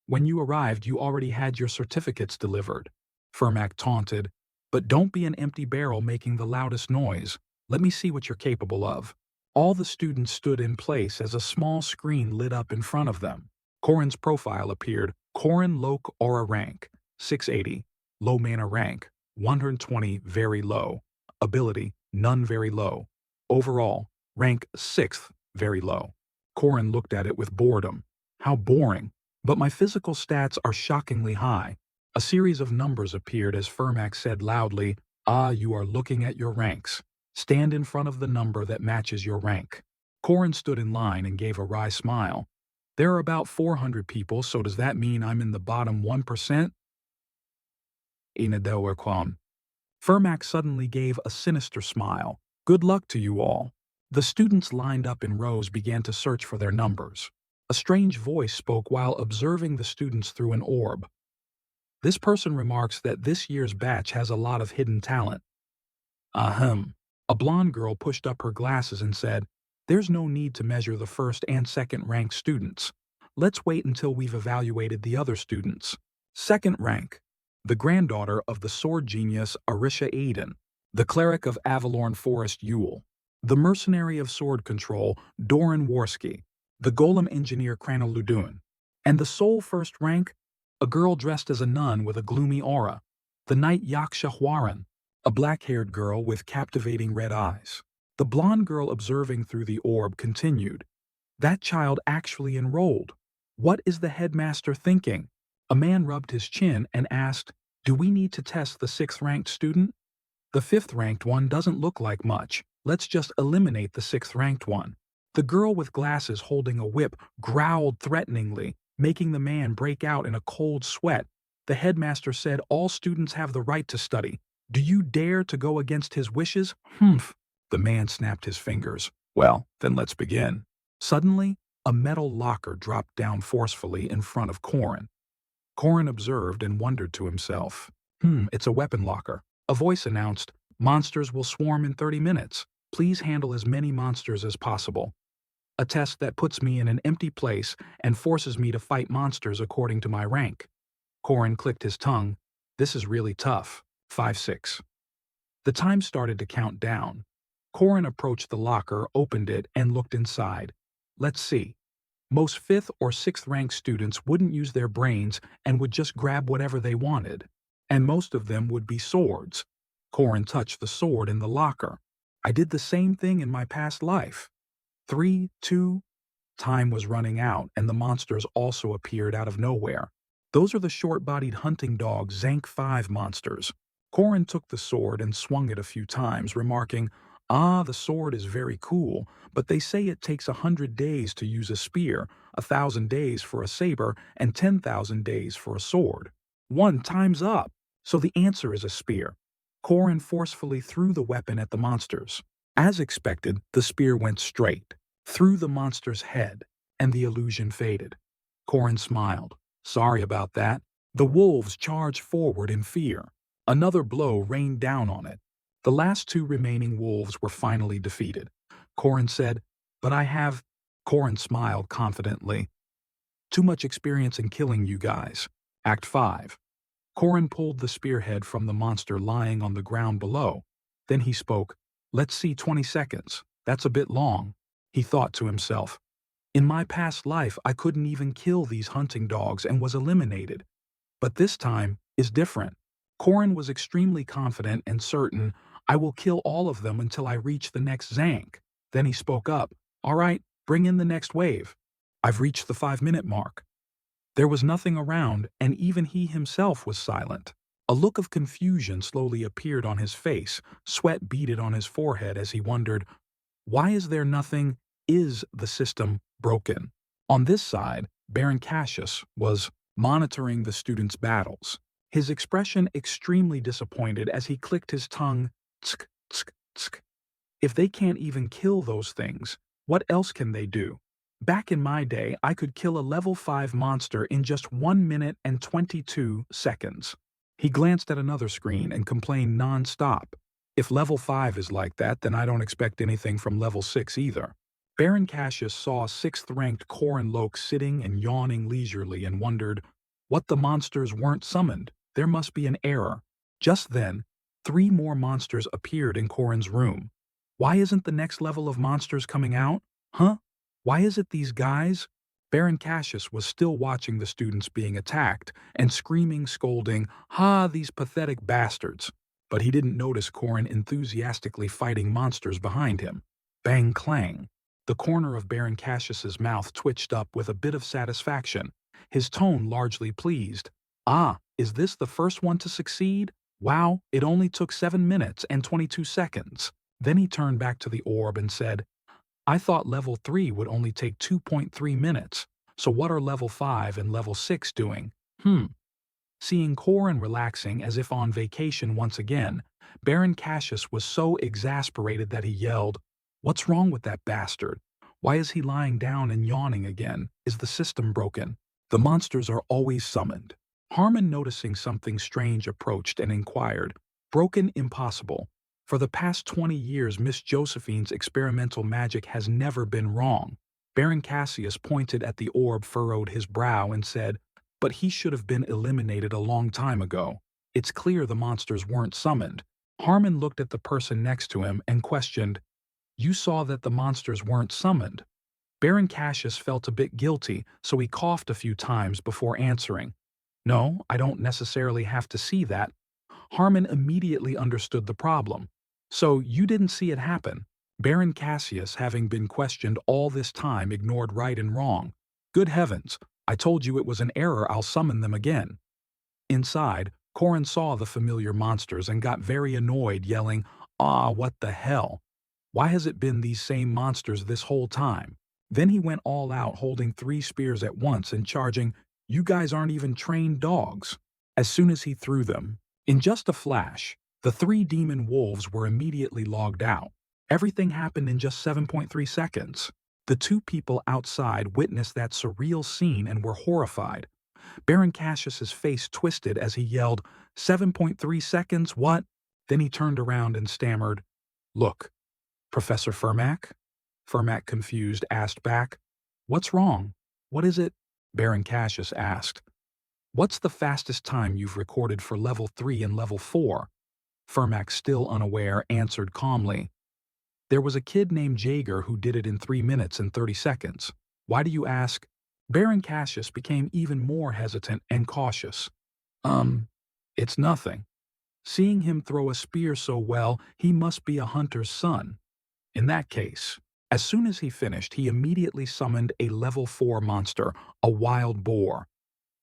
When you arrived, you already had your certificates delivered." Fermac taunted, "But don't be an empty barrel making the loudest noise. Let me see what you're capable of." All the students stood in place as a small screen lit up in front of them. Corin's profile appeared. Corin Loke Aura rank, 680. Low mana rank, 120 very low. Ability, none very low. Overall, rank 6th very low. Corin looked at it with boredom. How boring. But my physical stats are shockingly high. A series of numbers appeared as Fermac said loudly, "Ah, you are looking at your ranks. Stand in front of the number that matches your rank." Corin stood in line and gave a wry smile. There are about 400 people, so does that mean I'm in the bottom 1%? Inadelwerquam. Fermac suddenly gave a sinister smile. Good luck to you all. The students lined up in rows began to search for their numbers. A strange voice spoke while observing the students through an orb. This person remarks that this year's batch has a lot of hidden talent. Ahem. A blonde girl pushed up her glasses and said, there's no need to measure the first and second ranked students. Let's wait until we've evaluated the other students. Second rank. The granddaughter of the sword genius Arisha Aiden, the cleric of Avalorn Forest Yule, the mercenary of sword control Doran Worski, the golem engineer Kranoludun, and the sole first rank, a girl dressed as a nun with a gloomy aura, the knight Yaksha Hwaran, a black-haired girl with captivating red eyes. The blonde girl observing through the orb continued, that child actually enrolled. What is the headmaster thinking? A man rubbed his chin and asked, do we need to test the 6th-ranked student? The 5th-ranked one doesn't look like much. Let's just eliminate the 6th-ranked one. The girl with glasses holding a whip growled threateningly, making the man break out in a cold sweat. The headmaster said all students have the right to study. Do you dare to go against his wishes? Humph. The man snapped his fingers. Well, then let's begin. Suddenly, a metal locker dropped down forcefully in front of Corin. Corin observed and wondered to himself. It's a weapon locker. A voice announced, monsters will swarm in 30 minutes. Please handle as many monsters as possible. A test that puts me in an empty place and forces me to fight monsters according to my rank. Corin clicked his tongue. This is really tough. 5-6. The time started to count down. Corin approached the locker, opened it, and looked inside. Let's see. Most 5th or 6th ranked students wouldn't use their brains and would just grab whatever they wanted. And most of them would be swords. Corin touched the sword in the locker. I did the same thing in my past life. 3, 2. Time was running out, and the monsters also appeared out of nowhere. Those are the short-bodied hunting dog Zank 5 monsters. Corin took the sword and swung it a few times, remarking, the sword is very cool, but they say it takes 100 days to use a spear, 1,000 days for a saber, and 10,000 days for a sword. Time's up. So the answer is a spear. Corin forcefully threw the weapon at the monsters. As expected, the spear went straight, through the monster's head, and the illusion faded. Corin smiled. Sorry about that. The wolves charged forward in fear. Another blow rained down on it. The last 2 remaining wolves were finally defeated. Corin said, but I have... Corin smiled confidently. Too much experience in killing you guys. Act 5. Corin pulled the spearhead from the monster lying on the ground below. Then he spoke, let's see 20 seconds. That's a bit long. He thought to himself, in my past life I couldn't even kill these hunting dogs and was eliminated. But this time is different. Corin was extremely confident and certain, I will kill all of them until I reach the next Zank. Then he spoke up, all right, bring in the next wave. I've reached the 5-minute mark. There was nothing around, and even he himself was silent. A look of confusion slowly appeared on his face, sweat beaded on his forehead as he wondered, why is there nothing? Is the system broken? On this side, Baron Cassius was monitoring the students' battles, his expression extremely disappointed as he clicked his tongue, tsk, tsk, tsk. If they can't even kill those things, what else can they do? Back in my day, I could kill a level 5 monster in just 1 minute and 22 seconds. He glanced at another screen and complained non-stop. If level 5 is like that, then I don't expect anything from level 6 either. Baron Cassius saw 6th-ranked Corin Loke sitting and yawning leisurely and wondered, what the monsters weren't summoned? There must be an error. Just then, 3 more monsters appeared in Corin's room. Why isn't the next level of monsters coming out? Huh? Why is it these guys? Baron Cassius was still watching the students being attacked and screaming, scolding, these pathetic bastards. But he didn't notice Corin enthusiastically fighting monsters behind him. Bang clang. The corner of Baron Cassius's mouth twitched up with a bit of satisfaction, his tone largely pleased. Is this the first one to succeed? Wow, it only took 7 minutes and 22 seconds. Then he turned back to the orb and said, I thought level 3 would only take 2.3 minutes, So what are level 5 and level 6 doing? Hmm. Seeing Corin relaxing as if on vacation once again, Baron Cassius was so exasperated that he yelled, "What's wrong with that bastard? Why is he lying down and yawning again? Is the system broken? The monsters are always summoned." Harmon, noticing something strange, approached and inquired, "Broken? Impossible. For the past 20 years, Miss Josephine's experimental magic has never been wrong." Baron Cassius pointed at the orb, furrowed his brow, and said, "But he should have been eliminated a long time ago. It's clear the monsters weren't summoned." Harmon looked at the person next to him and questioned, "You saw that the monsters weren't summoned?" Baron Cassius felt a bit guilty, so he coughed a few times before answering, "No, I don't necessarily have to see that." Harmon immediately understood the problem. "So you didn't see it happen?" Baron Cassius, having been questioned all this time, ignored right and wrong. "Good heavens, I told you it was an error. I'll summon them again." Inside, Corin saw the familiar monsters and got very annoyed, yelling, "Ah, what the hell? Why has it been these same monsters this whole time?" Then he went all out, holding 3 spears at once and charging, "You guys aren't even trained dogs." As soon as he threw them, in just a flash, the 3 demon wolves were immediately logged out. Everything happened in just 7.3 seconds. The 2 people outside witnessed that surreal scene and were horrified. Baron Cassius's face twisted as he yelled, 7.3 seconds, what? Then he turned around and stammered, "Look, Professor Fermac?" Fermac, confused, asked back, "What's wrong? What is it?" Baron Cassius asked, "What's the fastest time you've recorded for level 3 and level 4? Fermac, still unaware, answered calmly, "There was a kid named Jaeger who did it in 3 minutes and 30 seconds. Why do you ask?" Baron Cassius became even more hesitant and cautious. It's nothing. Seeing him throw a spear so well, he must be a hunter's son. In that case, as soon as he finished, he immediately summoned a level 4 monster, a wild boar.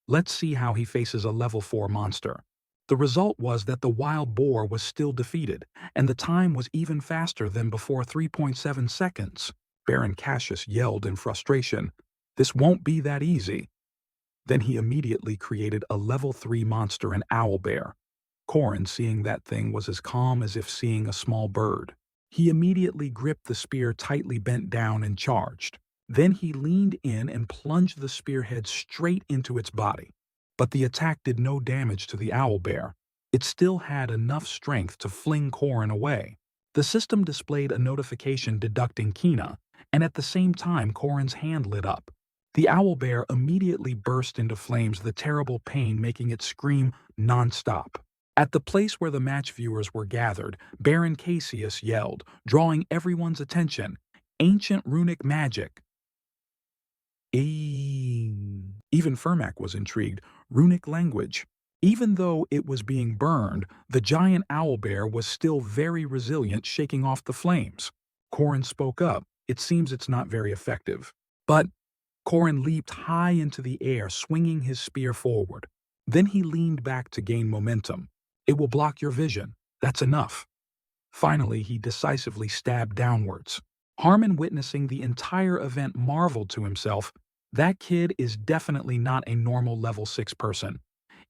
Let's see how he faces a level 4 monster. The result was that the wild boar was still defeated, and the time was even faster than before, 3.7 seconds. Baron Cassius yelled in frustration, "This won't be that easy." Then he immediately created a level 3 monster, an owlbear. Corin, seeing that thing, was as calm as if seeing a small bird. He immediately gripped the spear tightly bent down and charged. Then he leaned in and plunged the spearhead straight into its body. But the attack did no damage to the owlbear. It still had enough strength to fling Corin away. The system displayed a notification deducting Kina, and at the same time Corin's hand lit up. The owlbear immediately burst into flames, the terrible pain making it scream non-stop. At the place where the match viewers were gathered, Baron Cassius yelled, drawing everyone's attention, "Ancient runic magic!" Even Fermac was intrigued. Runic language. Even though it was being burned, the giant owlbear was still very resilient, shaking off the flames. Corin spoke up. "It seems it's not very effective." But Corin leaped high into the air, swinging his spear forward. Then he leaned back to gain momentum. "It will block your vision. That's enough." Finally, he decisively stabbed downwards. Harmon, witnessing the entire event, marveled to himself, "That kid is definitely not a normal level 6 person.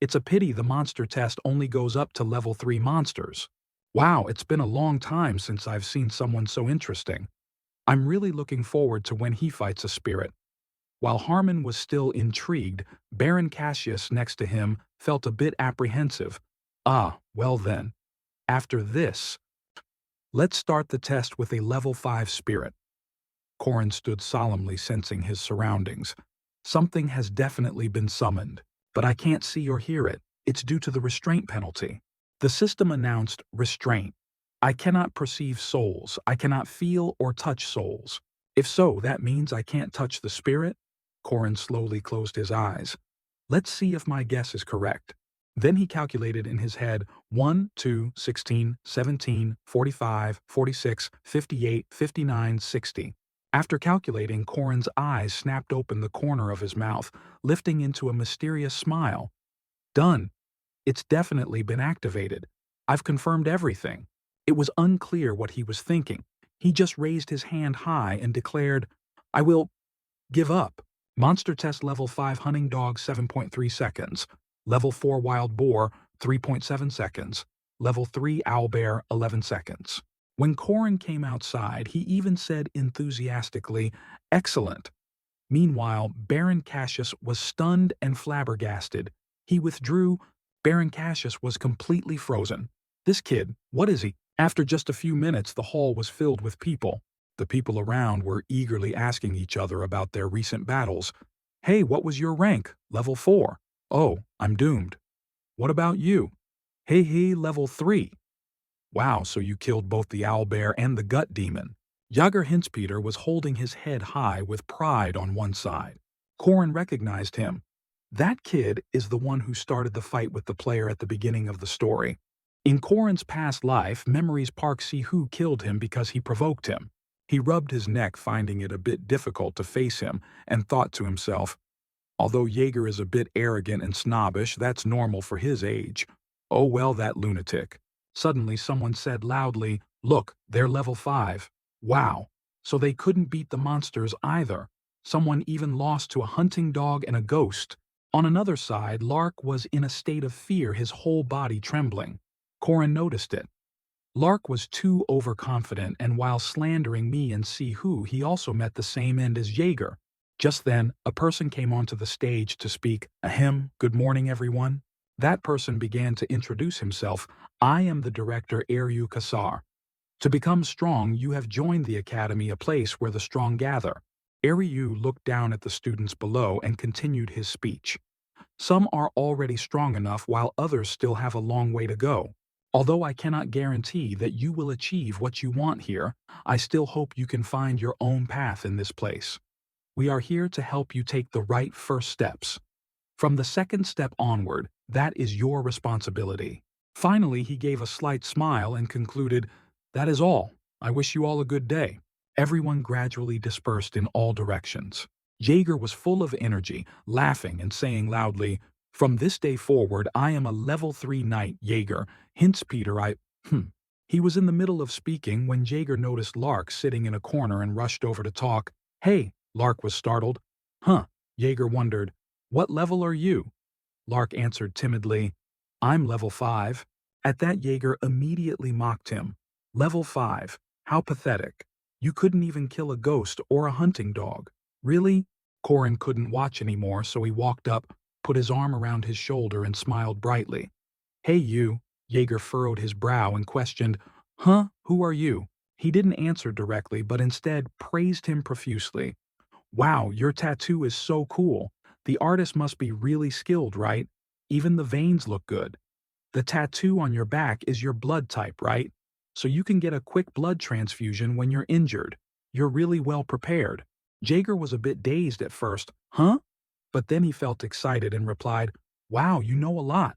It's a pity the monster test only goes up to level 3 monsters. Wow, it's been a long time since I've seen someone so interesting. I'm really looking forward to when he fights a spirit." While Harmon was still intrigued, Baron Cassius next to him felt a bit apprehensive. "Ah, well then. After this, let's start the test with a level 5 spirit." Corin stood solemnly, sensing his surroundings. "Something has definitely been summoned, but I can't see or hear it. It's due to the restraint penalty." The system announced restraint. "I cannot perceive souls. I cannot feel or touch souls. If so, that means I can't touch the spirit?" Corin slowly closed his eyes. "Let's see if my guess is correct." Then he calculated in his head 1, 2, 16, 17, 45, 46, 58, 59, 60. After calculating, Corin's eyes snapped open the corner of his mouth, lifting into a mysterious smile. "Done. It's definitely been activated. I've confirmed everything." It was unclear what he was thinking. He just raised his hand high and declared, "I will give up." Monster Test Level 5 Hunting Dog 7.3 seconds. Level 4 Wild Boar 3.7 seconds. Level 3 Owlbear 11 seconds. When Corin came outside, he even said enthusiastically, "Excellent." Meanwhile, Baron Cassius was stunned and flabbergasted. He withdrew. Baron Cassius was completely frozen. This kid, what is he? After just a few minutes, the hall was filled with people. The people around were eagerly asking each other about their recent battles. "Hey, what was your rank?" "Level 4. "Oh, I'm doomed." "What about you?" Hey, level 3." "Wow, so you killed both the owlbear and the gut demon." Jager Hintzpeter was holding his head high with pride on one side. Corin recognized him. That kid is the one who started the fight with the player at the beginning of the story. In Corin's past life, Memories Park Sihu killed him because he provoked him. He rubbed his neck, finding it a bit difficult to face him, and thought to himself, although Jaeger is a bit arrogant and snobbish, that's normal for his age. Oh well, that lunatic. Suddenly someone said loudly, "Look, they're level 5. Wow. So they couldn't beat the monsters either. Someone even lost to a hunting dog and a ghost." On another side, Lark was in a state of fear, his whole body trembling. Corin noticed it. Lark was too overconfident, and while slandering me and Sihu, he also met the same end as Jaeger. Just then, a person came onto the stage to speak. "Ahem, good morning, everyone." That person began to introduce himself. "I am the director Eryu Kasar. To become strong, you have joined the academy, a place where the strong gather." Eryu looked down at the students below and continued his speech. "Some are already strong enough while others still have a long way to go. Although I cannot guarantee that you will achieve what you want here, I still hope you can find your own path in this place. We are here to help you take the right first steps. From the second step onward, that is your responsibility." Finally, he gave a slight smile and concluded, "That is all. I wish you all a good day." Everyone gradually dispersed in all directions. Jaeger was full of energy, laughing and saying loudly, "From this day forward, I am a level 3 knight, Jaeger. Hintzpeter, He was in the middle of speaking when Jaeger noticed Lark sitting in a corner and rushed over to talk. "Hey," Lark was startled. "Huh," Jaeger wondered. "What level are you?" Lark answered timidly, "I'm level 5. At that, Jaeger immediately mocked him. "Level 5? How pathetic. You couldn't even kill a ghost or a hunting dog. Really?" Corin couldn't watch anymore, so he walked up, put his arm around his shoulder and smiled brightly. "Hey you." Jaeger furrowed his brow and questioned, "Huh? Who are you?" He didn't answer directly, but instead praised him profusely. "Wow, your tattoo is so cool. The artist must be really skilled, right? Even the veins look good. The tattoo on your back is your blood type, right? So you can get a quick blood transfusion when you're injured. You're really well prepared." Jaeger was a bit dazed at first. "Huh?" But then he felt excited and replied, "Wow, you know a lot.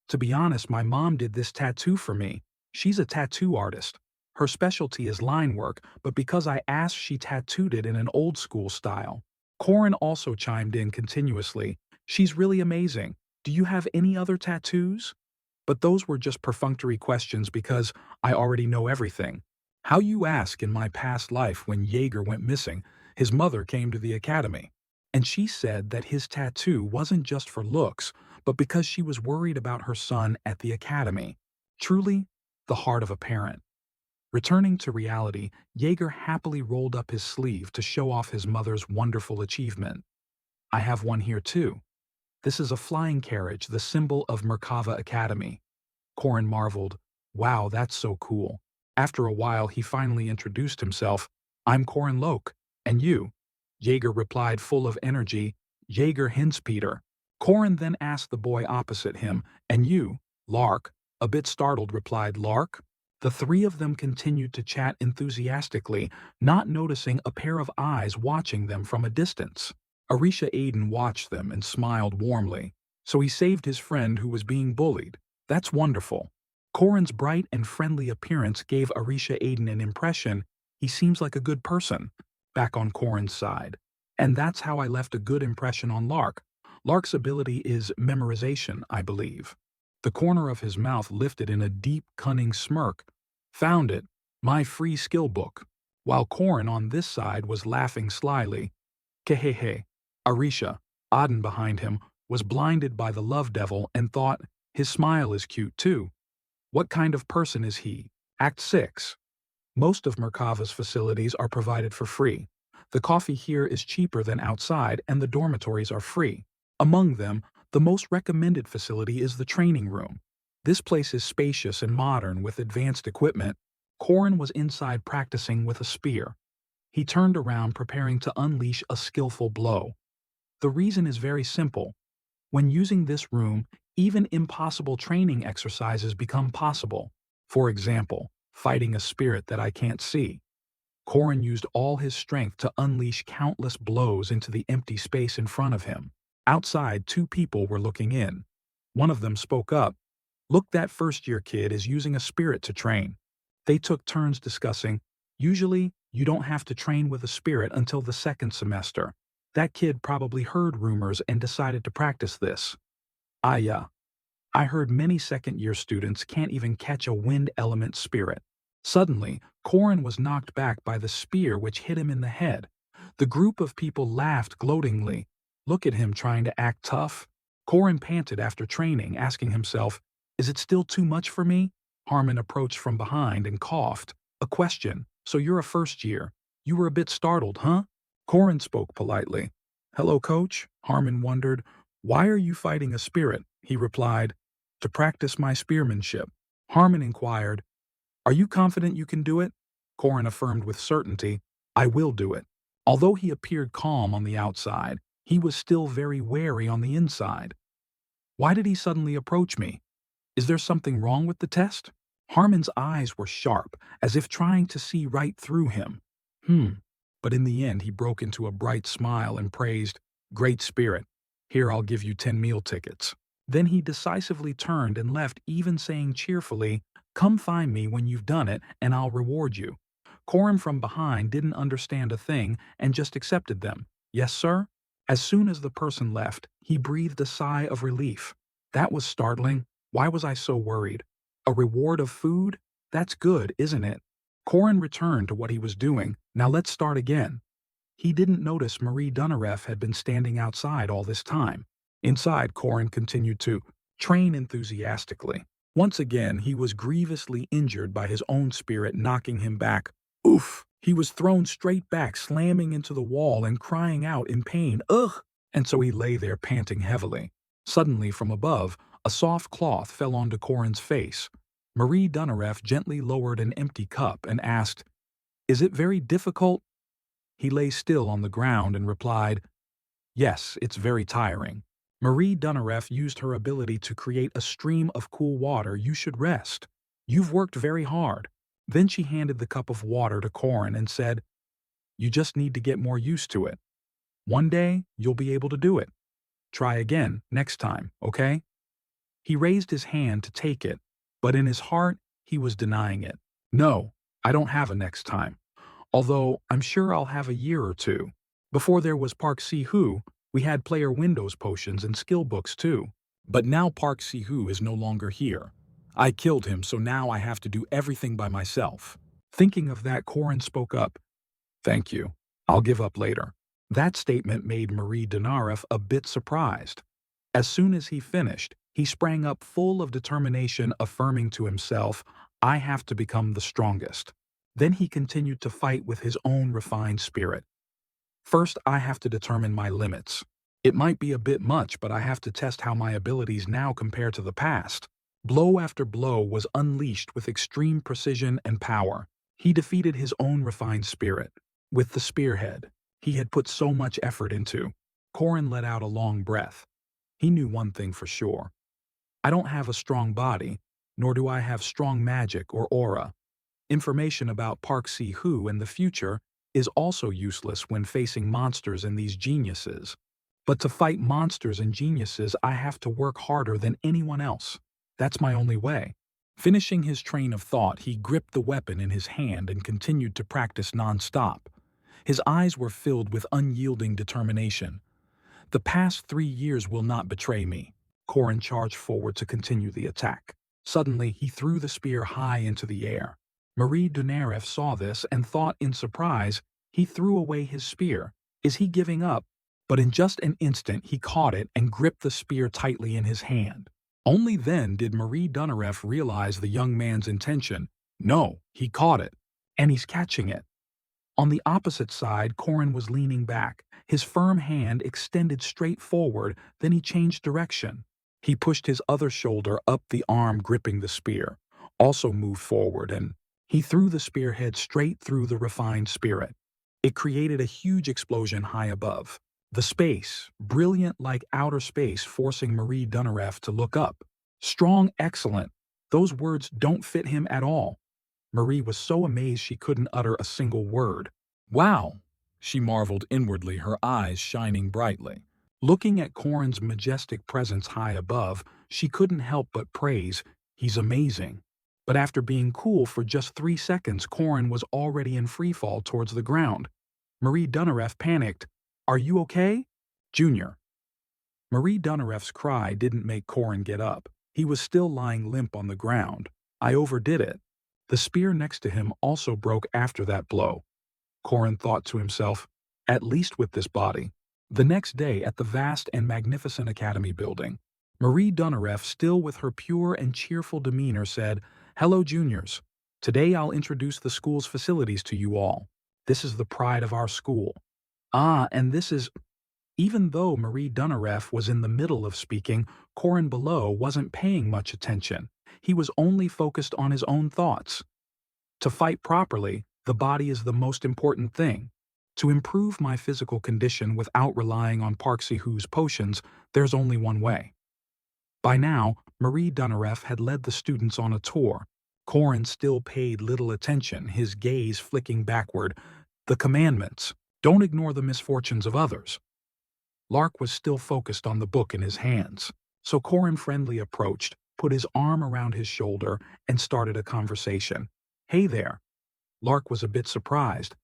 To be honest, my mom did this tattoo for me. She's a tattoo artist. Her specialty is line work, but because I asked, she tattooed it in an old school style." Corin also chimed in continuously. "She's really amazing. Do you have any other tattoos?" But those were just perfunctory questions because I already know everything. How you ask, in my past life when Jaeger went missing, his mother came to the academy. And she said that his tattoo wasn't just for looks, but because she was worried about her son at the academy. Truly, the heart of a parent. Returning to reality, Jaeger happily rolled up his sleeve to show off his mother's wonderful achievement. "I have one here too. This is a flying carriage, the symbol of Merkava Academy." Corin marveled. "Wow, that's so cool." After a while, he finally introduced himself. "I'm Corin Loke. And you?" Jaeger replied full of energy, "Jaeger Hintzpeter." Corin then asked the boy opposite him, "And you?" "Lark." A bit startled, replied Lark. The three of them continued to chat enthusiastically, not noticing a pair of eyes watching them from a distance. Arisha Aiden watched them and smiled warmly. So he saved his friend who was being bullied. That's wonderful. Corin's bright and friendly appearance gave Arisha Aiden an impression he seems like a good person. Back on Corin's side. And that's how I left a good impression on Lark. Lark's ability is memorization, I believe. The corner of his mouth lifted in a deep, cunning smirk. "Found it. My free skill book." While Corin on this side was laughing slyly. "Kehehe." Arisha, Aden behind him, was blinded by the love devil and thought, his smile is cute too. What kind of person is he? Act 6. Most of Merkava's facilities are provided for free. The coffee here is cheaper than outside and the dormitories are free. Among them, the most recommended facility is the training room. This place is spacious and modern with advanced equipment. Korin was inside practicing with a spear. He turned around preparing to unleash a skillful blow. The reason is very simple. When using this room, even impossible training exercises become possible. For example, fighting a spirit that I can't see. Korin used all his strength to unleash countless blows into the empty space in front of him. Outside, 2 people were looking in. One of them spoke up. Look, that first-year kid is using a spirit to train. They took turns discussing, usually, you don't have to train with a spirit until the 2nd semester. That kid probably heard rumors and decided to practice this. Yeah. I heard many second-year students can't even catch a wind element spirit. Suddenly, Korin was knocked back by the spear which hit him in the head. The group of people laughed gloatingly. Look at him trying to act tough. Korin panted after training, asking himself, is it still too much for me? Harmon approached from behind and coughed. A question, so you're a first year. You were a bit startled, huh? Korin spoke politely. Hello, coach, Harmon wondered. Why are you fighting a spirit? He replied, to practice my spearmanship. Harmon inquired, are you confident you can do it? Korin affirmed with certainty, I will do it. Although he appeared calm on the outside, he was still very wary on the inside. Why did he suddenly approach me? Is there something wrong with the test? Harmon's eyes were sharp, as if trying to see right through him. But in the end he broke into a bright smile and praised, Great spirit. Here, I'll give you 10 meal tickets. Then he decisively turned and left, even saying cheerfully, come find me when you've done it and I'll reward you. Korin from behind didn't understand a thing and just accepted them. Yes, sir? As soon as the person left, he breathed a sigh of relief. That was startling. Why was I so worried? A reward of food? That's good, isn't it? Korin returned to what he was doing. Now let's start again. He didn't notice Marie Dunaref had been standing outside all this time. Inside, Korin continued to train enthusiastically. Once again, he was grievously injured by his own spirit knocking him back. Oof! He was thrown straight back, slamming into the wall and crying out in pain, ugh! And so he lay there panting heavily. Suddenly, from above, a soft cloth fell onto Korin's face. Marie Dunaref gently lowered an empty cup and asked, is it very difficult? He lay still on the ground and replied, yes, it's very tiring. Marie Dunaref used her ability to create a stream of cool water. You should rest. You've worked very hard. Then she handed the cup of water to Korin and said, you just need to get more used to it. One day, you'll be able to do it. Try again next time, okay? He raised his hand to take it, but in his heart, he was denying it. No, I don't have a next time. Although I'm sure I'll have a year or two. Before there was Park Si-hoo, we had player Windows potions and skill books too. But now Park Si-hoo is no longer here. I killed him, so now I have to do everything by myself. Thinking of that, Korin spoke up. Thank you. I'll give up later. That statement made Marie Dunaref a bit surprised. As soon as he finished, he sprang up full of determination, affirming to himself, I have to become the strongest. Then he continued to fight with his own refined spirit. First, I have to determine my limits. It might be a bit much, but I have to test how my abilities now compare to the past. Blow after blow was unleashed with extreme precision and power. He defeated his own refined spirit. With the spearhead, he had put so much effort into. Korin let out a long breath. He knew one thing for sure. I don't have a strong body, nor do I have strong magic or aura. Information about Park Si-hoo and the future is also useless when facing monsters and these geniuses. But to fight monsters and geniuses, I have to work harder than anyone else. That's my only way. Finishing his train of thought, he gripped the weapon in his hand and continued to practice non-stop. His eyes were filled with unyielding determination. The past 3 years will not betray me. Korin charged forward to continue the attack. Suddenly, he threw the spear high into the air. Marie Dunaref saw this and thought in surprise, he threw away his spear. Is he giving up? but in just an instant he caught it and gripped the spear tightly in his hand. Only then did Marie Dunneref realize the young man's intention. No, he caught it, and he's catching it. On the opposite side, Corin was leaning back, his firm hand extended straight forward, then he changed direction. He pushed his other shoulder up the arm gripping the spear, also moved forward, and he threw the spearhead straight through the refined spirit. It created a huge explosion high above. The space, brilliant like outer space, forcing Marie Dunneref to look up. Strong, excellent. Those words don't fit him at all. Marie was so amazed she couldn't utter a single word. Wow! She marveled inwardly, her eyes shining brightly. Looking at Corin's majestic presence high above, she couldn't help but praise, he's amazing. But after being cool for just 3 seconds, Corin was already in freefall towards the ground. Marie Dunneref panicked. Are you okay? Junior. Marie Dunneref's cry didn't make Corin get up. He was still lying limp on the ground. I overdid it. The spear next to him also broke after that blow. Corin thought to himself, at least with this body. The next day at the vast and magnificent academy building, Marie Dunneref, still with her pure and cheerful demeanor, said, Hello, juniors. Today I'll introduce the school's facilities to you all. This is the pride of our school. And this is... Even though Marie Dunneref was in the middle of speaking, Corin below wasn't paying much attention. He was only focused on his own thoughts. To fight properly, the body is the most important thing. To improve my physical condition without relying on Park Si-hoo's potions, there's only one way. By now, Marie Dunneref had led the students on a tour. Corin still paid little attention, his gaze flicking backward. The commandments. Don't ignore the misfortunes of others. Lark was still focused on the book in his hands, so Corin friendly approached, put his arm around his shoulder, and started a conversation. Hey there. Lark was a bit surprised.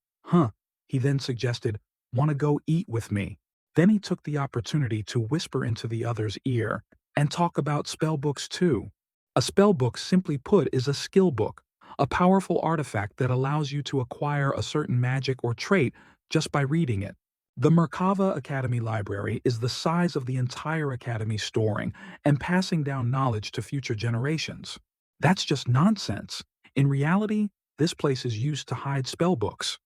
He then suggested, want to go eat with me? Then he took the opportunity to whisper into the other's ear and talk about spellbooks too. A spellbook, simply put, is a skill book, a powerful artifact that allows you to acquire a certain magic or trait just by reading it. The Merkava Academy Library is the size of the entire Academy, storing and passing down knowledge to future generations. That's just nonsense. In reality, this place is used to hide spellbooks.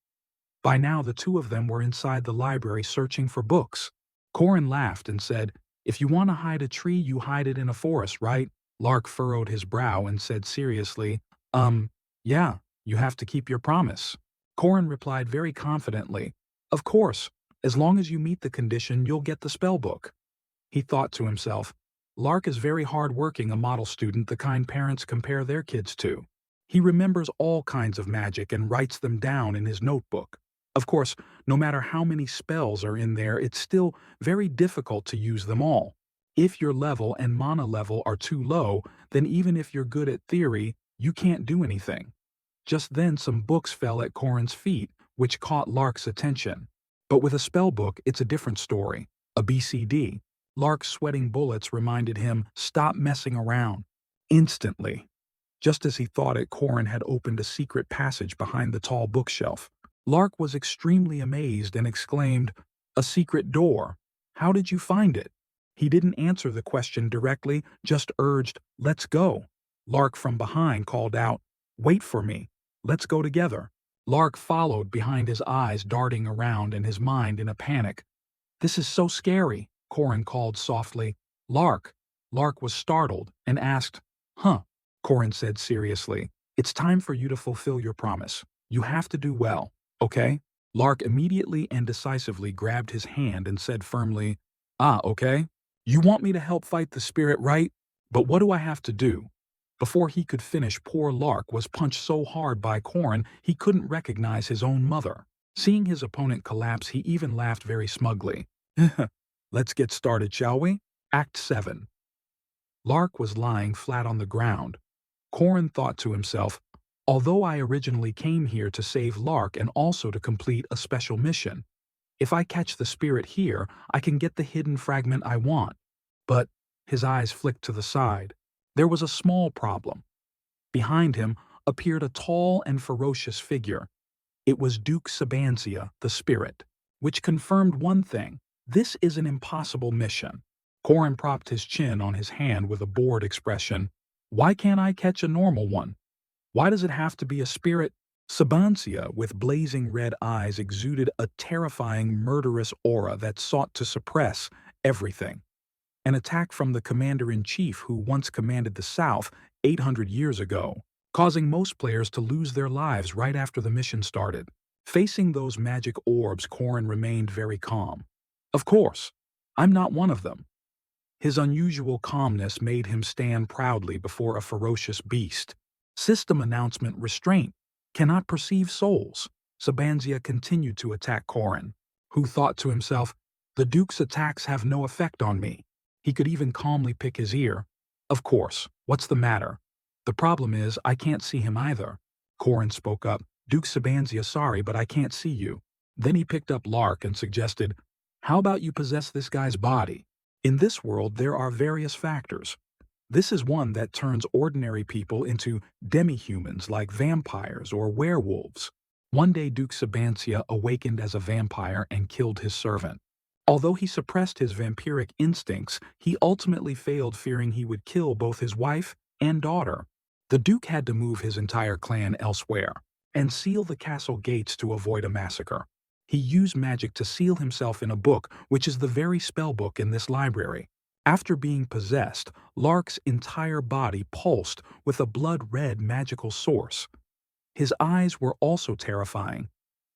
By now, the two of them were inside the library searching for books. Corin laughed and said, If you want to hide a tree, you hide it in a forest, right? Lark furrowed his brow and said seriously, yeah, you have to keep your promise. Corin replied very confidently, Of course. As long as you meet the condition, you'll get the spellbook. He thought to himself, Lark is very hard-working, a model student the kind parents compare their kids to. He remembers all kinds of magic and writes them down in his notebook. Of course, no matter how many spells are in there, it's still very difficult to use them all. If your level and mana level are too low, then even if you're good at theory, you can't do anything. Just then some books fell at Corin's feet, which caught Lark's attention. But with a spellbook, it's a different story. A BCD. Lark's sweating bullets reminded him, stop messing around. Instantly. Just as he thought it, Corin had opened a secret passage behind the tall bookshelf. Lark was extremely amazed and exclaimed, A secret door. How did you find it? He didn't answer the question directly, just urged, Let's go. Lark from behind called out, Wait for me. Let's go together. Lark followed behind, his eyes darting around and his mind in a panic. This is so scary, Corin called softly. Lark. Lark was startled and asked, Corin said seriously. It's time for you to fulfill your promise. You have to do well, okay? Lark immediately and decisively grabbed his hand and said firmly, Okay. You want me to help fight the spirit, right? But what do I have to do? Before he could finish, poor Lark was punched so hard by Corin he couldn't recognize his own mother. Seeing his opponent collapse, he even laughed very smugly. Let's get started, shall we? Act 7. Lark was lying flat on the ground. Corin thought to himself, although I originally came here to save Lark and also to complete a special mission, if I catch the spirit here, I can get the hidden fragment I want. But his eyes flicked to the side. There was a small problem. Behind him appeared a tall and ferocious figure. It was Duke Sabansia, the spirit, which confirmed one thing. This is an impossible mission. Korin propped his chin on his hand with a bored expression. Why can't I catch a normal one? Why does it have to be a spirit? Sabancia, with blazing red eyes, exuded a terrifying, murderous aura that sought to suppress everything. An attack from the commander-in-chief who once commanded the South 800 years ago, causing most players to lose their lives right after the mission started. Facing those magic orbs, Korin remained very calm. Of course, I'm not one of them. His unusual calmness made him stand proudly before a ferocious beast. System announcement restraint. Cannot perceive souls. Sabanzia continued to attack Korin, who thought to himself, the Duke's attacks have no effect on me. He could even calmly pick his ear. Of course, what's the matter? The problem is I can't see him either. Korin spoke up. Duke Sabanzia, sorry, but I can't see you. Then he picked up Lark and suggested, how about you possess this guy's body? In this world, there are various factors. This is one that turns ordinary people into demi-humans like vampires or werewolves. One day Duke Sabancia awakened as a vampire and killed his servant. Although he suppressed his vampiric instincts, he ultimately failed, fearing he would kill both his wife and daughter. The Duke had to move his entire clan elsewhere and seal the castle gates to avoid a massacre. He used magic to seal himself in a book, which is the very spell book in this library. After being possessed, Lark's entire body pulsed with a blood-red magical source. His eyes were also terrifying.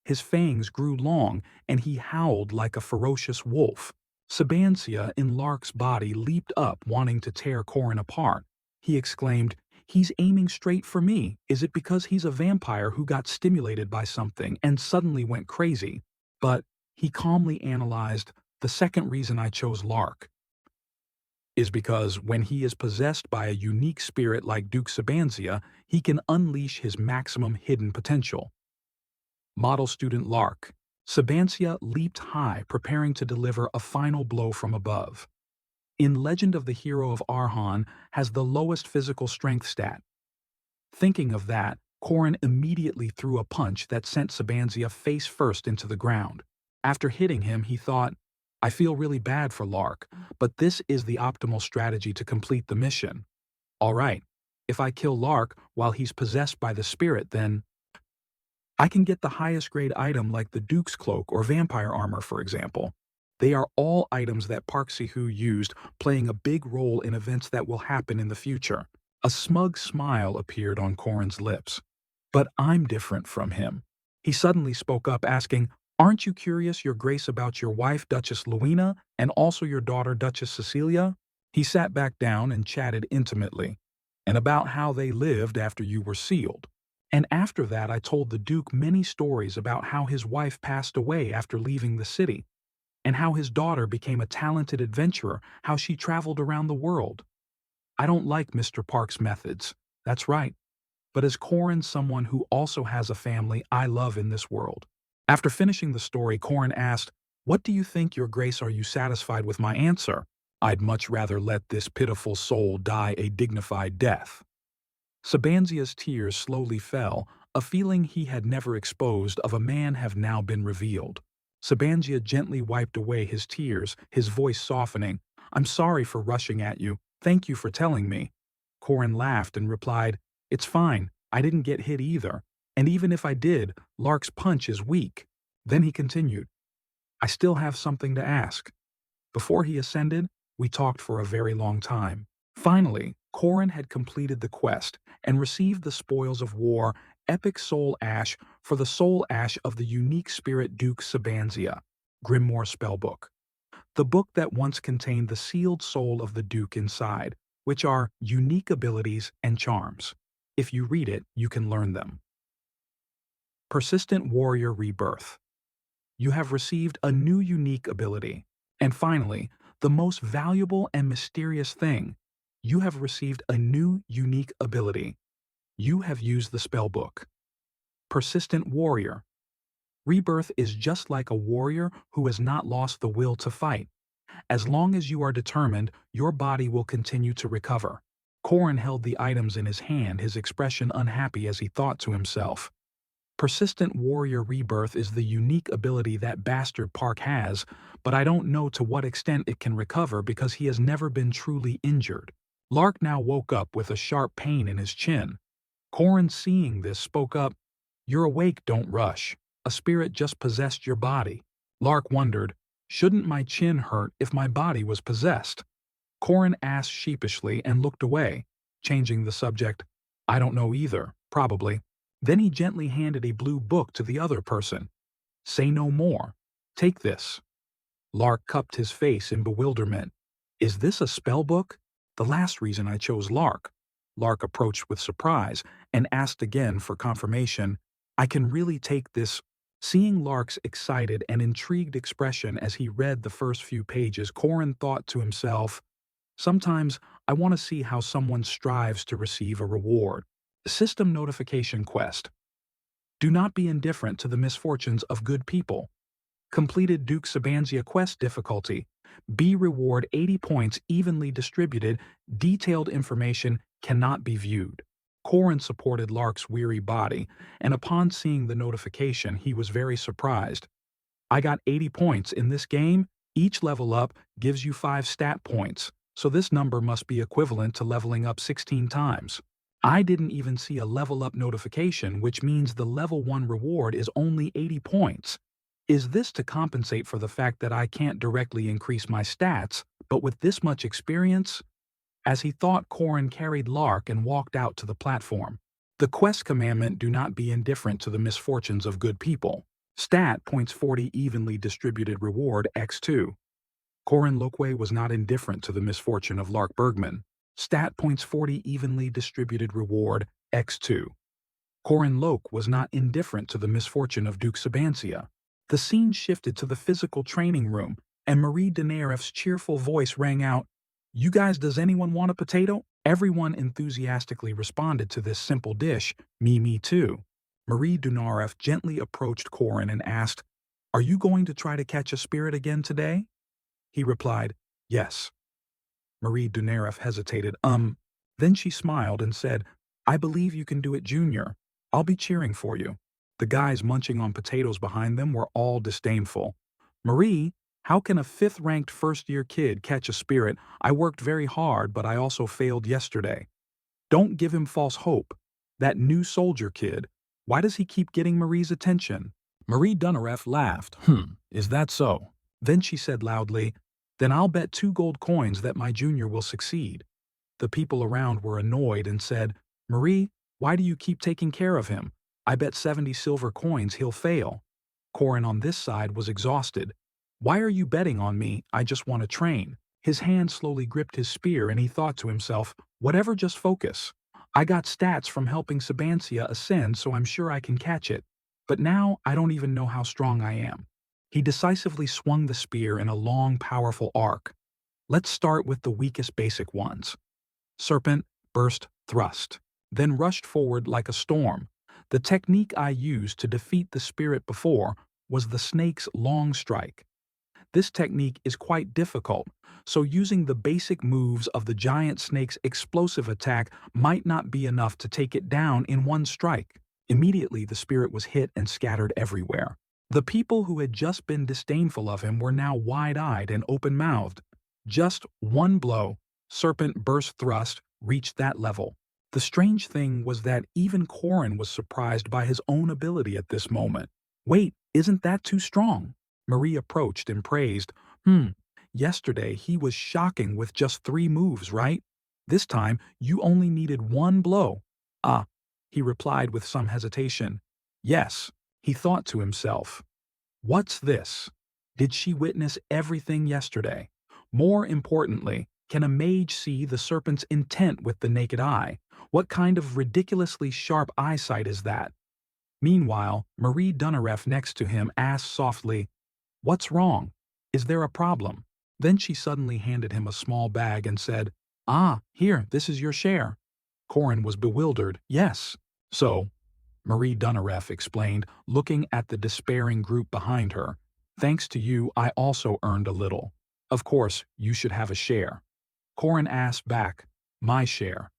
His fangs grew long, and he howled like a ferocious wolf. Sabancia in Lark's body leaped up, wanting to tear Korin apart. He exclaimed, he's aiming straight for me. Is it because he's a vampire who got stimulated by something and suddenly went crazy? But he calmly analyzed, the second reason I chose Lark is because when he is possessed by a unique spirit like Duke Sabanzia, he can unleash his maximum hidden potential. Model student Lark. Sabancia leaped high, preparing to deliver a final blow from above. In Legend of the Hero of Arhan has the lowest physical strength stat. Thinking of that, Korin immediately threw a punch that sent Sabanzia face first into the ground. After hitting him, he thought, I feel really bad for Lark, but this is the optimal strategy to complete the mission. All right, if I kill Lark while he's possessed by the spirit, then I can get the highest grade item like the Duke's Cloak or Vampire Armor, for example. They are all items that Park Si-hoo used, playing a big role in events that will happen in the future. A smug smile appeared on Korin's lips. But I'm different from him. He suddenly spoke up, asking, aren't you curious, Your Grace, about your wife, Duchess Luina, and also your daughter, Duchess Cecilia? He sat back down and chatted intimately, and about how they lived after you were sealed. And after that, I told the Duke many stories about how his wife passed away after leaving the city, and how his daughter became a talented adventurer, how she traveled around the world. I don't like Mr. Park's methods, that's right. But as Korin, someone who also has a family I love in this world. After finishing the story, Korin asked, what do you think, Your Grace? Are you satisfied with my answer? I'd much rather let this pitiful soul die a dignified death. Sabanzia's tears slowly fell, a feeling he had never exposed of a man have now been revealed. Sabanzia gently wiped away his tears, his voice softening. I'm sorry for rushing at you. Thank you for telling me. Korin laughed and replied, it's fine. I didn't get hit either. And even if I did, Lark's punch is weak. Then he continued, I still have something to ask. Before he ascended, we talked for a very long time. Finally, Korin had completed the quest and received the spoils of war, epic soul ash, for the soul ash of the unique spirit Duke Sabanzia, Grimoire Spellbook. The book that once contained the sealed soul of the Duke inside, which are unique abilities and charms. If you read it, you can learn them. Persistent Warrior Rebirth. You have received a new unique ability. And finally, the most valuable and mysterious thing, you have received a new unique ability. You have used the spellbook. Persistent Warrior. Rebirth is just like a warrior who has not lost the will to fight. As long as you are determined, your body will continue to recover. Korin held the items in his hand, his expression unhappy as he thought to himself, Persistent warrior rebirth is the unique ability that Bastard Park has, but I don't know to what extent it can recover because he has never been truly injured. Lark now woke up with a sharp pain in his chin. Corin, seeing this, spoke up, "You're awake, don't rush. A spirit just possessed your body." Lark wondered, "Shouldn't my chin hurt if my body was possessed?" Corin asked sheepishly and looked away, changing the subject. "I don't know either, probably." Then he gently handed a blue book to the other person. "Say no more. Take this." Lark cupped his face in bewilderment. "Is this a spell book?" "The last reason I chose Lark." Lark approached with surprise and asked again for confirmation. "I can really take this?" Seeing Lark's excited and intrigued expression as he read the first few pages, Corin thought to himself, "Sometimes I want to see how someone strives to receive a reward." System notification quest. Do not be indifferent to the misfortunes of good people. Completed Duke Sabanzia quest difficulty. B reward 80 points evenly distributed. Detailed information cannot be viewed. Corin supported Lark's weary body, and upon seeing the notification, he was very surprised. "I got 80 points in this game. Each level up gives you 5 stat points, so this number must be equivalent to leveling up 16 times. I didn't even see a level up notification, which means the level 1 reward is only 80 points. Is this to compensate for the fact that I can't directly increase my stats, but with this much experience?" As he thought, Corin carried Lark and walked out to the platform. The quest commandment: do not be indifferent to the misfortunes of good people. Stat points 40 evenly distributed reward x2. Corin Lokwe was not indifferent to the misfortune of Lark Bergman. Stat points 40 evenly distributed reward x2. Corin Lok was not indifferent to the misfortune of Duke Sabansia. The scene shifted to the physical training room, and Marie Denereff's cheerful voice rang out, "You guys, does anyone want a potato?" Everyone enthusiastically responded to this simple dish, me too. Marie Denereff gently approached Corin and asked, "Are you going to try to catch a spirit again today?" He replied, "Yes." Marie Denereff hesitated, Then she smiled and said, "I believe you can do it, Junior. I'll be cheering for you." The guys munching on potatoes behind them were all disdainful. "Marie, how can a 5th-ranked first-year kid catch a spirit? I worked very hard, but I also failed yesterday." "Don't give him false hope. That new soldier kid, why does he keep getting Marie's attention?" Marie Denereff laughed. Is that so?" Then she said loudly, "Then I'll bet 2 gold coins that my junior will succeed." The people around were annoyed and said, "Marie, why do you keep taking care of him? I bet 70 silver coins he'll fail." Corin on this side was exhausted. "Why are you betting on me? I just want to train." His hand slowly gripped his spear and he thought to himself, "Whatever, just focus. I got stats from helping Sabansia ascend, so I'm sure I can catch it. But now I don't even know how strong I am." He decisively swung the spear in a long, powerful arc. "Let's start with the weakest basic ones. Serpent, burst, thrust." Then rushed forward like a storm. The technique I used to defeat the spirit before was the snake's long strike. This technique is quite difficult, so using the basic moves of the giant snake's explosive attack might not be enough to take it down in one strike. Immediately the spirit was hit and scattered everywhere. The people who had just been disdainful of him were now wide-eyed and open-mouthed. Just one blow, serpent burst thrust, reached that level. The strange thing was that even Corin was surprised by his own ability at this moment. "Wait, isn't that too strong?" Marie approached and praised. Yesterday he was shocking with just 3 moves, right? This time you only needed 1 blow." "Ah," he replied with some hesitation. "Yes," he thought to himself. What's this? Did she witness everything yesterday? More importantly, can a mage see the serpent's intent with the naked eye? What kind of ridiculously sharp eyesight is that? Meanwhile, Marie Denereff next to him asked softly, "What's wrong? Is there a problem?" Then she suddenly handed him a small bag and said, "Ah, here, this is your share." Corin was bewildered. "Yes." "So," Marie Denereff explained, looking at the despairing group behind her, "thanks to you, I also earned a little. Of course, you should have a share." Corin asked back, "My share?"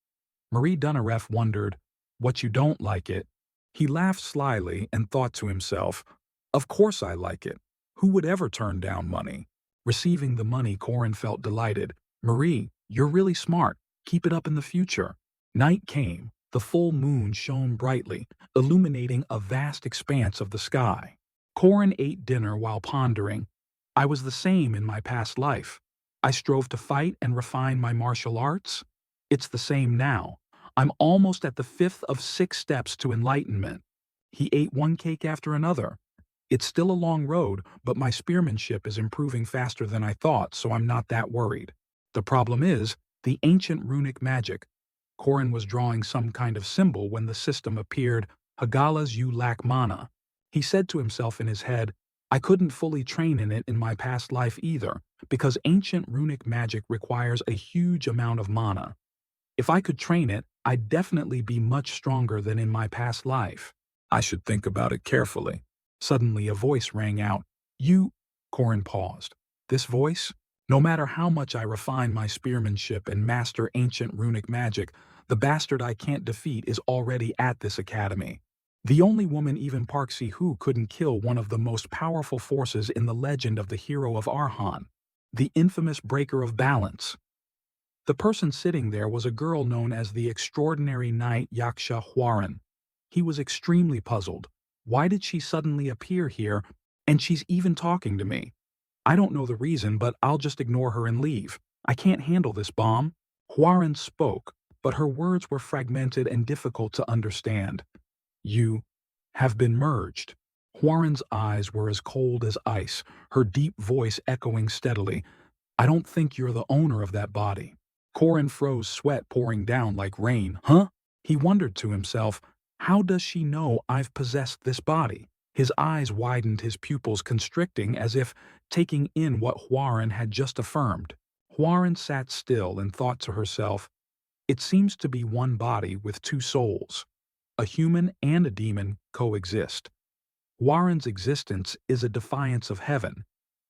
Marie Denereff wondered, "What, you don't like it?" He laughed slyly and thought to himself, "Of course I like it. Who would ever turn down money?" Receiving the money, Corin felt delighted. "Marie, you're really smart. Keep it up in the future." Night came. The full moon shone brightly, illuminating a vast expanse of the sky. Corin ate dinner while pondering. I was the same in my past life. I strove to fight and refine my martial arts. It's the same now. I'm almost at the fifth of 6 steps to enlightenment. He ate one cake after another. It's still a long road, but my spearmanship is improving faster than I thought, so I'm not that worried. The problem is the ancient runic magic. Corin was drawing some kind of symbol when the system appeared. Hagalas, you lack mana. He said to himself in his head, I couldn't fully train in it in my past life either, because ancient runic magic requires a huge amount of mana. If I could train it, I'd definitely be much stronger than in my past life. I should think about it carefully. Suddenly a voice rang out. You... Corin paused. This voice? No matter how much I refine my spearmanship and master ancient runic magic, the bastard I can't defeat is already at this academy. The only woman even Park Si-hoo couldn't kill one of the most powerful forces in the legend of the hero of Arhan, the infamous breaker of balance. The person sitting there was a girl known as the extraordinary knight Yaksha Hwaran. He was extremely puzzled. Why did she suddenly appear here, and she's even talking to me? I don't know the reason, but I'll just ignore her and leave. I can't handle this bomb. Hwaran spoke, but her words were fragmented and difficult to understand. You have been merged. Hwaran's eyes were as cold as ice, her deep voice echoing steadily. I don't think you're the owner of that body. Corin froze, sweat pouring down like rain. Huh? He wondered to himself, how does she know I've possessed this body? His eyes widened, his pupils constricting as if taking in what Hwaran had just affirmed. Hwaran sat still and thought to herself, it seems to be one body with 2 souls. A human and a demon coexist. Hwaran's existence is a defiance of heaven.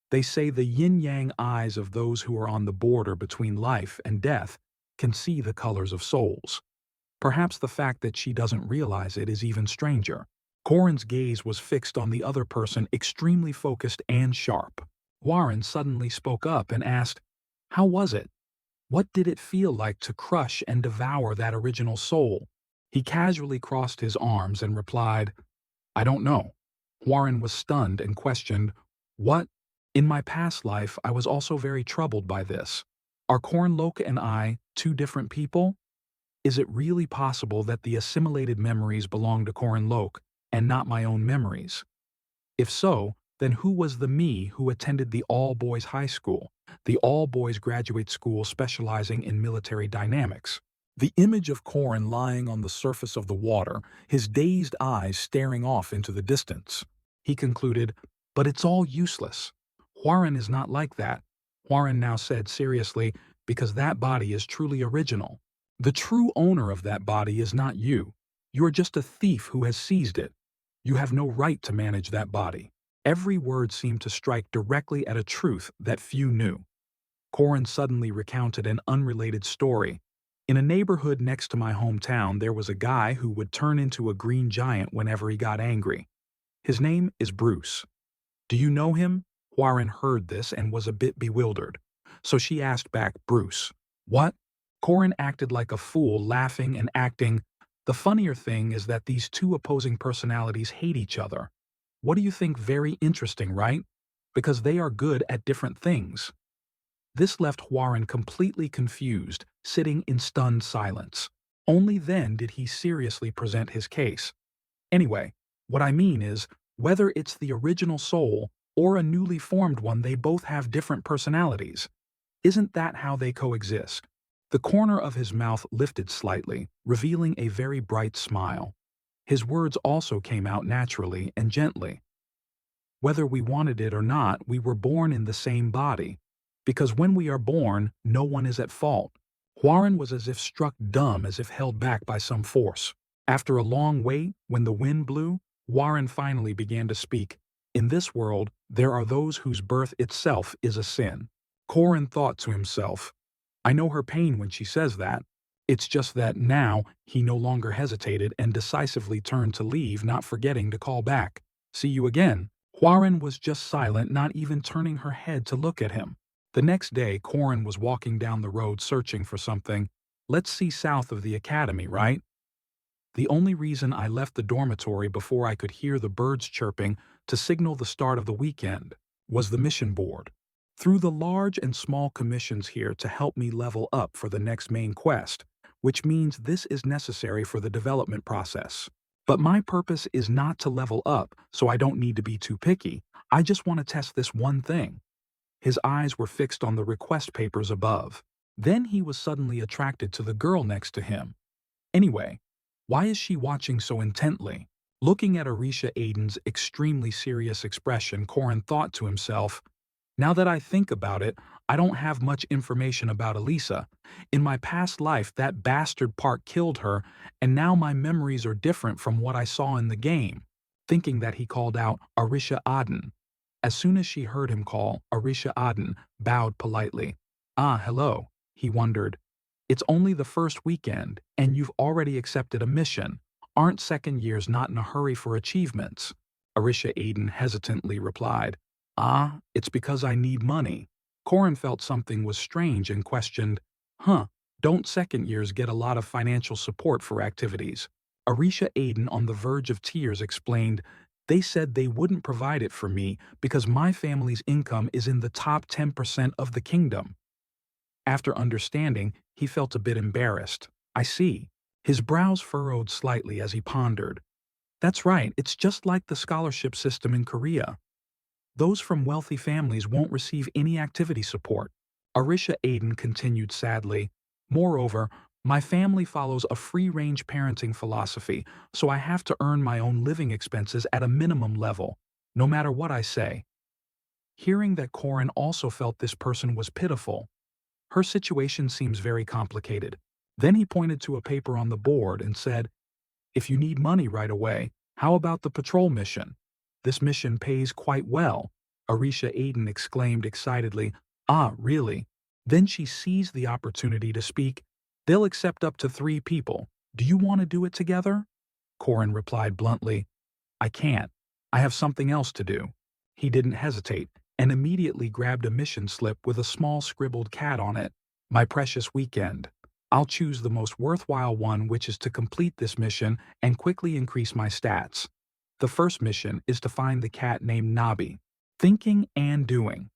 They say the yin-yang eyes of those who are on the border between life and death can see the colors of souls. Perhaps the fact that she doesn't realize it is even stranger. Corin's gaze was fixed on the other person, extremely focused and sharp. Hwaran suddenly spoke up and asked, how was it? What did it feel like to crush and devour that original soul? He casually crossed his arms and replied, I don't know. Hwaran was stunned and questioned, what? In my past life, I was also very troubled by this. Are Kornlok and I 2 different people? Is it really possible that the assimilated memories belong to Kornlok and not my own memories? If so, then who was the me who attended the all-boys high school, the all-boys graduate school specializing in military dynamics? The image of Corin lying on the surface of the water, his dazed eyes staring off into the distance. He concluded, but it's all useless. Hwaran is not like that. Hwaran now said seriously, because that body is truly original. The true owner of that body is not you. You are just a thief who has seized it. You have no right to manage that body. Every word seemed to strike directly at a truth that few knew. Corin suddenly recounted an unrelated story. In a neighborhood next to my hometown, there was a guy who would turn into a green giant whenever he got angry. His name is Bruce. Do you know him? Hwaran heard this and was a bit bewildered. So she asked back, Bruce, what? Corin acted like a fool, laughing and acting. The funnier thing is that these 2 opposing personalities hate each other. What do you think? Very interesting, right? Because they are good at different things. This left Hwaran completely confused, sitting in stunned silence. Only then did he seriously present his case. Anyway, what I mean is, whether it's the original soul or a newly formed one, they both have different personalities. Isn't that how they coexist? The corner of his mouth lifted slightly, revealing a very bright smile. His words also came out naturally and gently. Whether we wanted it or not, we were born in the same body. Because when we are born, no one is at fault. Hwaran was as if struck dumb, as if held back by some force. After a long wait, when the wind blew, Hwaran finally began to speak. In this world, there are those whose birth itself is a sin. Corin thought to himself, I know her pain when she says that. It's just that now he no longer hesitated and decisively turned to leave, not forgetting to call back. See you again. Huaren was just silent, not even turning her head to look at him. The next day, Corin was walking down the road searching for something. Let's see, south of the academy, right? The only reason I left the dormitory before I could hear the birds chirping to signal the start of the weekend was the mission board. Through the large and small commissions here to help me level up for the next main quest, which means this is necessary for the development process. But my purpose is not to level up, so I don't need to be too picky. I just want to test this one thing. His eyes were fixed on the request papers above. Then he was suddenly attracted to the girl next to him. Anyway, why is she watching so intently? Looking at Arisha Aiden's extremely serious expression, Corin thought to himself, now that I think about it, I don't have much information about Elisa. In my past life, that bastard Park killed her, and now my memories are different from what I saw in the game. Thinking that, he called out, Arisha Aden. As soon as she heard him call, Arisha Aden bowed politely. Ah, hello, he wondered. It's only the first weekend, and you've already accepted a mission. Aren't second years not in a hurry for achievements? Arisha Aden hesitantly replied. Ah, it's because I need money. Corin felt something was strange and questioned, don't second years get a lot of financial support for activities? Arisha Aden, on the verge of tears, explained, they said they wouldn't provide it for me because my family's income is in the top 10% of the kingdom. After understanding, he felt a bit embarrassed. I see. His brows furrowed slightly as he pondered. That's right, it's just like the scholarship system in Korea. Those from wealthy families won't receive any activity support. Arisha Aden continued sadly. Moreover, my family follows a free-range parenting philosophy, so I have to earn my own living expenses at a minimum level, no matter what I say. Hearing that Corin also felt this person was pitiful, her situation seems very complicated. Then he pointed to a paper on the board and said, if you need money right away, how about the patrol mission? This mission pays quite well. Arisha Aden exclaimed excitedly. Ah, really? Then she seized the opportunity to speak. They'll accept up to 3 people. Do you want to do it together? Corin replied bluntly. I can't. I have something else to do. He didn't hesitate and immediately grabbed a mission slip with a small scribbled cat on it. My precious weekend. I'll choose the most worthwhile one, which is to complete this mission and quickly increase my stats. The first mission is to find the cat named Nabi. Thinking and doing.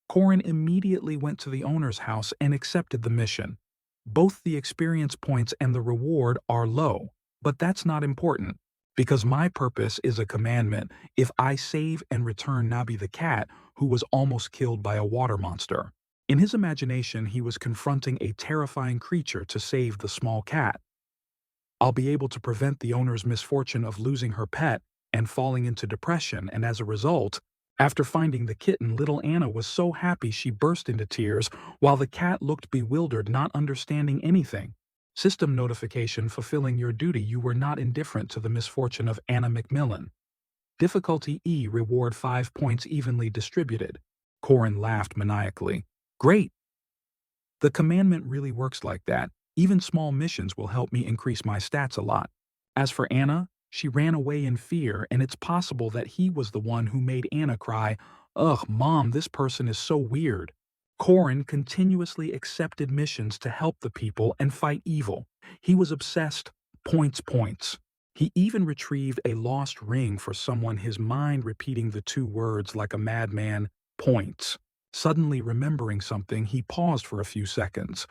Corin immediately went to the owner's house and accepted the mission. Both the experience points and the reward are low, but that's not important, because my purpose is a commandment if I save and return Nabi the cat, who was almost killed by a water monster. In his imagination, he was confronting a terrifying creature to save the small cat. I'll be able to prevent the owner's misfortune of losing her pet and falling into depression, and as a result, after finding the kitten, little Anna was so happy she burst into tears, while the cat looked bewildered, not understanding anything. System notification: fulfilling your duty. You were not indifferent to the misfortune of Anna Macmillan. Difficulty E, reward 5 points evenly distributed. Corin laughed maniacally. Great! The commandment really works like that. Even small missions will help me increase my stats a lot. As for Anna, she ran away in fear, and it's possible that he was the one who made Anna cry, Ugh, Mom, this person is so weird. Corin continuously accepted missions to help the people and fight evil. He was obsessed. Points, points. He even retrieved a lost ring for someone, his mind repeating the 2 words like a madman, points. Suddenly remembering something, he paused for a few seconds.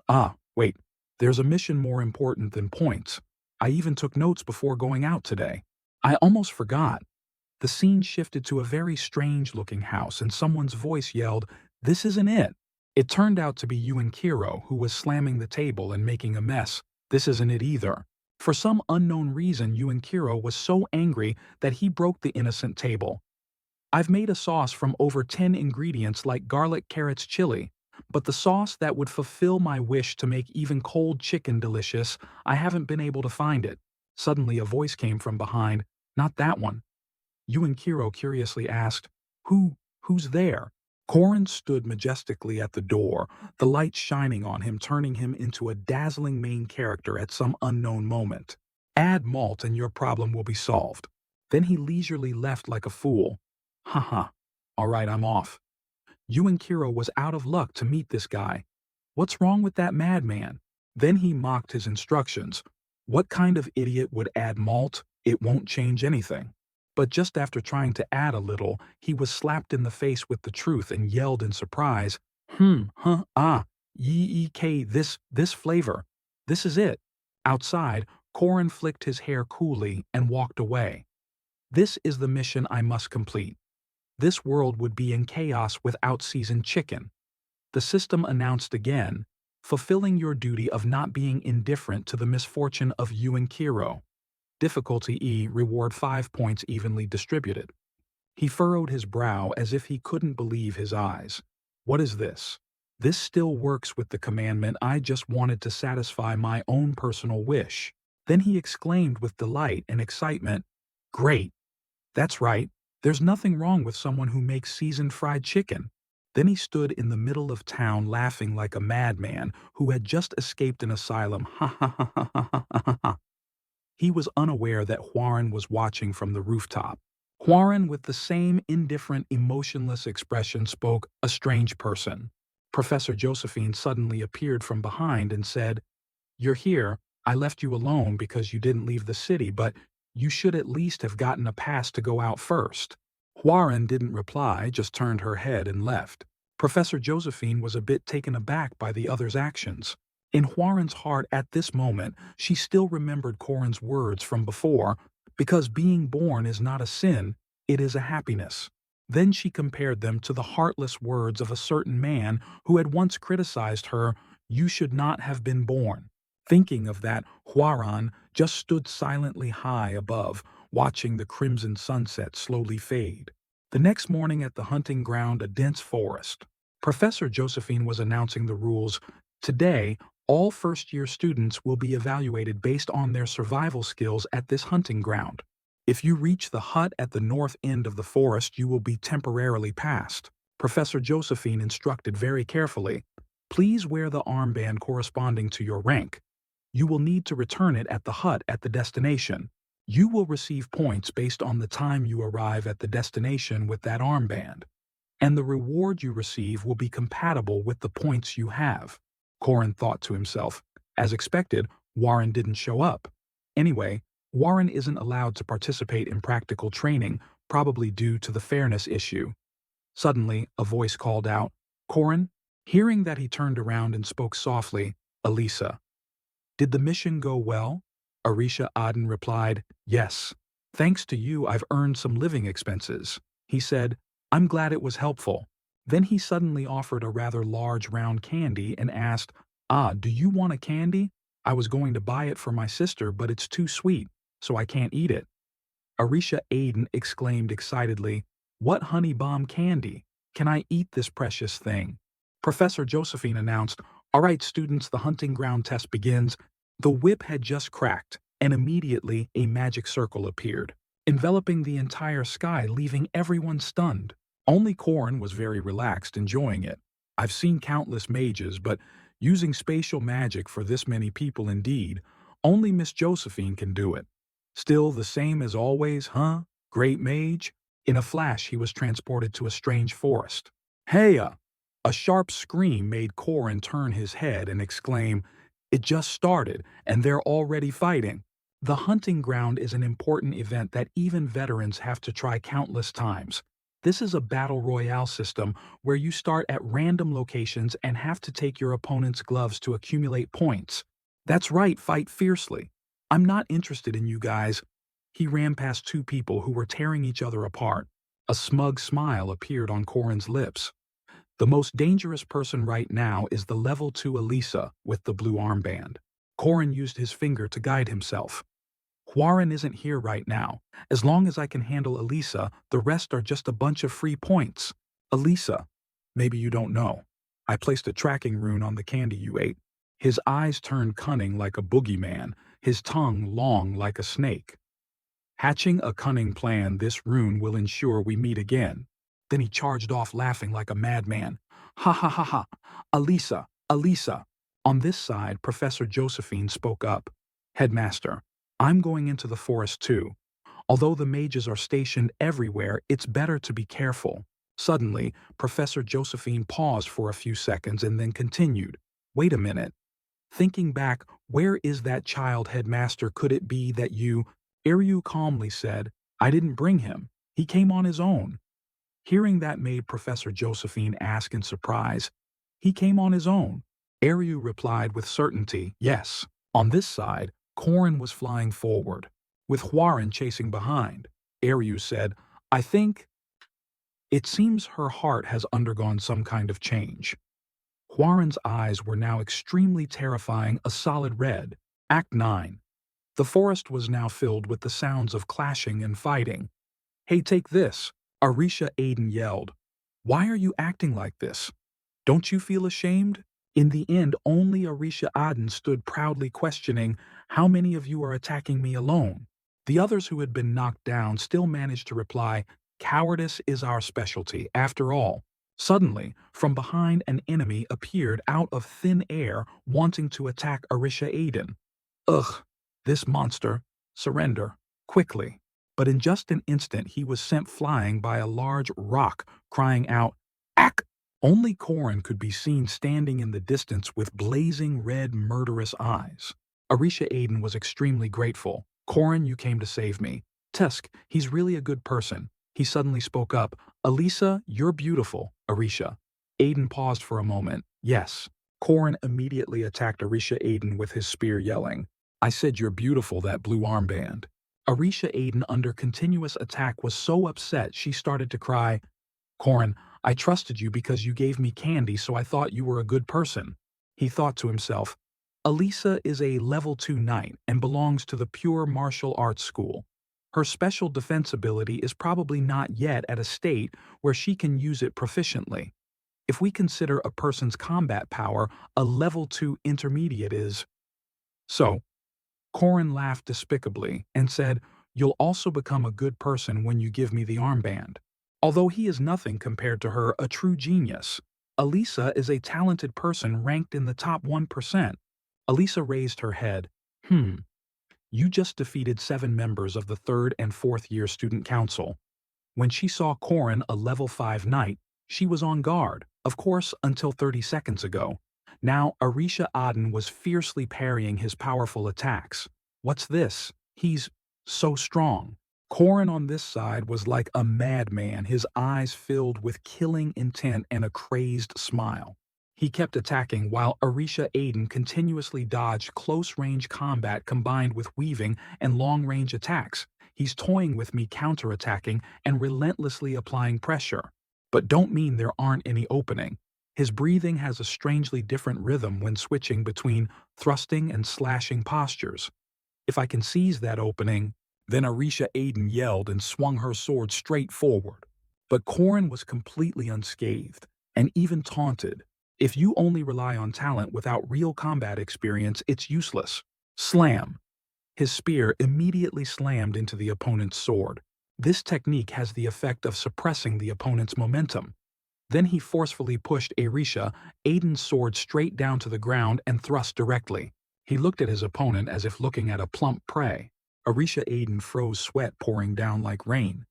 Ah, wait, there's a mission more important than points. I even took notes before going out today. I almost forgot. The scene shifted to a very strange-looking house, and someone's voice yelled, This isn't it. It turned out to be Kiro, who was slamming the table and making a mess. This isn't it either. For some unknown reason, Kiro was so angry that he broke the innocent table. I've made a sauce from over 10 ingredients like garlic, carrots, chili. But the sauce that would fulfill my wish to make even cold chicken delicious, I haven't been able to find it. Suddenly a voice came from behind. Not that one. Kiro curiously asked, Who's there? Korin stood majestically at the door, the light shining on him, turning him into a dazzling main character at some unknown moment. Add malt and your problem will be solved. Then he leisurely left like a fool. Haha. All right, I'm off. Kiro was out of luck to meet this guy. What's wrong with that madman? Then he mocked his instructions. What kind of idiot would add malt? It won't change anything. But just after trying to add a little, he was slapped in the face with the truth and yelled in surprise, this flavor. This is it. Outside, Korin flicked his hair coolly and walked away. This is the mission I must complete. This world would be in chaos without seasoned chicken. The system announced again, fulfilling your duty of not being indifferent to the misfortune of Kiro. Difficulty E, reward 5 points evenly distributed. He furrowed his brow as if he couldn't believe his eyes. What is this? This still works with the commandment I just wanted to satisfy my own personal wish. Then he exclaimed with delight and excitement, Great! That's right, there's nothing wrong with someone who makes seasoned fried chicken. Then he stood in the middle of town laughing like a madman who had just escaped an asylum. Ha ha ha ha ha ha ha. He was unaware that Huaren was watching from the rooftop. Huaren, with the same indifferent, emotionless expression, spoke, a strange person. Professor Josephine suddenly appeared from behind and said, You're here. I left you alone because you didn't leave the city, but you should at least have gotten a pass to go out first. Huaren didn't reply, just turned her head and left. Professor Josephine was a bit taken aback by the other's actions. In Huaren's heart at this moment, she still remembered Korin's words from before, because being born is not a sin, it is a happiness. Then she compared them to the heartless words of a certain man who had once criticized her, You should not have been born. Thinking of that, Huaren just stood silently high above, watching the crimson sunset slowly fade. The next morning at the hunting ground, a dense forest. Professor Josephine was announcing the rules. Today, all first-year students will be evaluated based on their survival skills at this hunting ground. If you reach the hut at the north end of the forest, you will be temporarily passed. Professor Josephine instructed very carefully, Please wear the armband corresponding to your rank. You will need to return it at the hut at the destination. You will receive points based on the time you arrive at the destination with that armband. And the reward you receive will be compatible with the points you have. Korin thought to himself. As expected, Huaren didn't show up. Anyway, Huaren isn't allowed to participate in practical training, probably due to the fairness issue. Suddenly, a voice called out, Korin? Hearing that, he turned around and spoke softly, Elisa. Did the mission go well? Arisha Aden replied, Yes. Thanks to you, I've earned some living expenses. He said, I'm glad it was helpful. Then he suddenly offered a rather large round candy and asked, do you want a candy? I was going to buy it for my sister, but it's too sweet, so I can't eat it. Arisha Aden exclaimed excitedly, What honey bomb candy? Can I eat this precious thing? Professor Josephine announced, All right, students, the hunting ground test begins. The whip had just cracked, and immediately a magic circle appeared, enveloping the entire sky, leaving everyone stunned. Only Korin was very relaxed, enjoying it. I've seen countless mages, but using spatial magic for this many people indeed, only Miss Josephine can do it. Still the same as always, huh? Great mage? In a flash he was transported to a strange forest. Heya! A sharp scream made Korin turn his head and exclaim, It just started, and they're already fighting. The hunting ground is an important event that even veterans have to try countless times. This is a battle royale system where you start at random locations and have to take your opponent's gloves to accumulate points. That's right, fight fiercely. I'm not interested in you guys. He ran past two people who were tearing each other apart. A smug smile appeared on Korin's lips. The most dangerous person right now is the level 2 Elisa with the blue armband. Korin used his finger to guide himself. Huaren isn't here right now. As long as I can handle Elisa, the rest are just a bunch of free points. Elisa, maybe you don't know. I placed a tracking rune on the candy you ate. His eyes turned cunning like a boogeyman, his tongue long like a snake. Hatching a cunning plan, this rune will ensure we meet again. Then he charged off laughing like a madman. Ha ha ha ha. Alisa, Alisa. On this side, Professor Josephine spoke up. Headmaster, I'm going into the forest too. Although the mages are stationed everywhere, it's better to be careful. Suddenly, Professor Josephine paused for a few seconds and then continued. Wait a minute. Thinking back, where is that child, Headmaster? Could it be that you— Iryu calmly said, I didn't bring him. He came on his own. Hearing that made Professor Josephine ask in surprise, He came on his own? Iryu replied with certainty, yes. On this side, Korin was flying forward, with Hwarin chasing behind. Iryu said, I think— It seems her heart has undergone some kind of change. Hwarin's eyes were now extremely terrifying, a solid red. Act 9. The forest was now filled with the sounds of clashing and fighting. Hey, take this, Arisha Aiden yelled. Why are you acting like this? Don't you feel ashamed? In the end, only Arisha Aiden stood proudly questioning, how many of you are attacking me alone? The others who had been knocked down still managed to reply, cowardice is our specialty, after all. Suddenly, from behind, an enemy appeared out of thin air, wanting to attack Arisha Aiden. Ugh, this monster. Surrender. Quickly. But in just an instant he was sent flying by a large rock, crying out, Ack! Only Korin could be seen standing in the distance with blazing red murderous eyes. Arisha Aiden was extremely grateful. Korin, you came to save me. Tusk, he's really a good person. He suddenly spoke up. Alisa, you're beautiful, Arisha. Aiden paused for a moment. Yes. Korin immediately attacked Arisha Aiden with his spear, yelling, I said you're beautiful, that blue armband. Arisha Aiden, under continuous attack, was so upset she started to cry. Korin, I trusted you because you gave me candy, so I thought you were a good person. He thought to himself, Alisa is a level 2 knight and belongs to the pure martial arts school. Her special defense ability is probably not yet at a state where she can use it proficiently. If we consider a person's combat power, a level 2 intermediate is. So, Korin laughed despicably and said, You'll also become a good person when you give me the armband. Although he is nothing compared to her, a true genius. Alisa is a talented person ranked in the top 1%. Alisa raised her head. You just defeated 7 members of the 3rd and 4th year student council. When she saw Korin, a level 5 knight, she was on guard, of course, until 30 seconds ago. Now, Arisha Aden was fiercely parrying his powerful attacks. What's this? He's so strong. Korin on this side was like a madman, his eyes filled with killing intent and a crazed smile. He kept attacking while Arisha Aiden continuously dodged close-range combat combined with weaving and long-range attacks. He's toying with me, counterattacking and relentlessly applying pressure. But don't mean there aren't any opening. His breathing has a strangely different rhythm when switching between thrusting and slashing postures. If I can seize that opening, then Arisha Aiden yelled and swung her sword straight forward. But Korin was completely unscathed and even taunted. If you only rely on talent without real combat experience, it's useless. Slam! His spear immediately slammed into the opponent's sword. This technique has the effect of suppressing the opponent's momentum. Then he forcefully pushed Arisha Aiden's sword straight down to the ground and thrust directly. He looked at his opponent as if looking at a plump prey. Arisha Aiden froze, sweat pouring down like rain.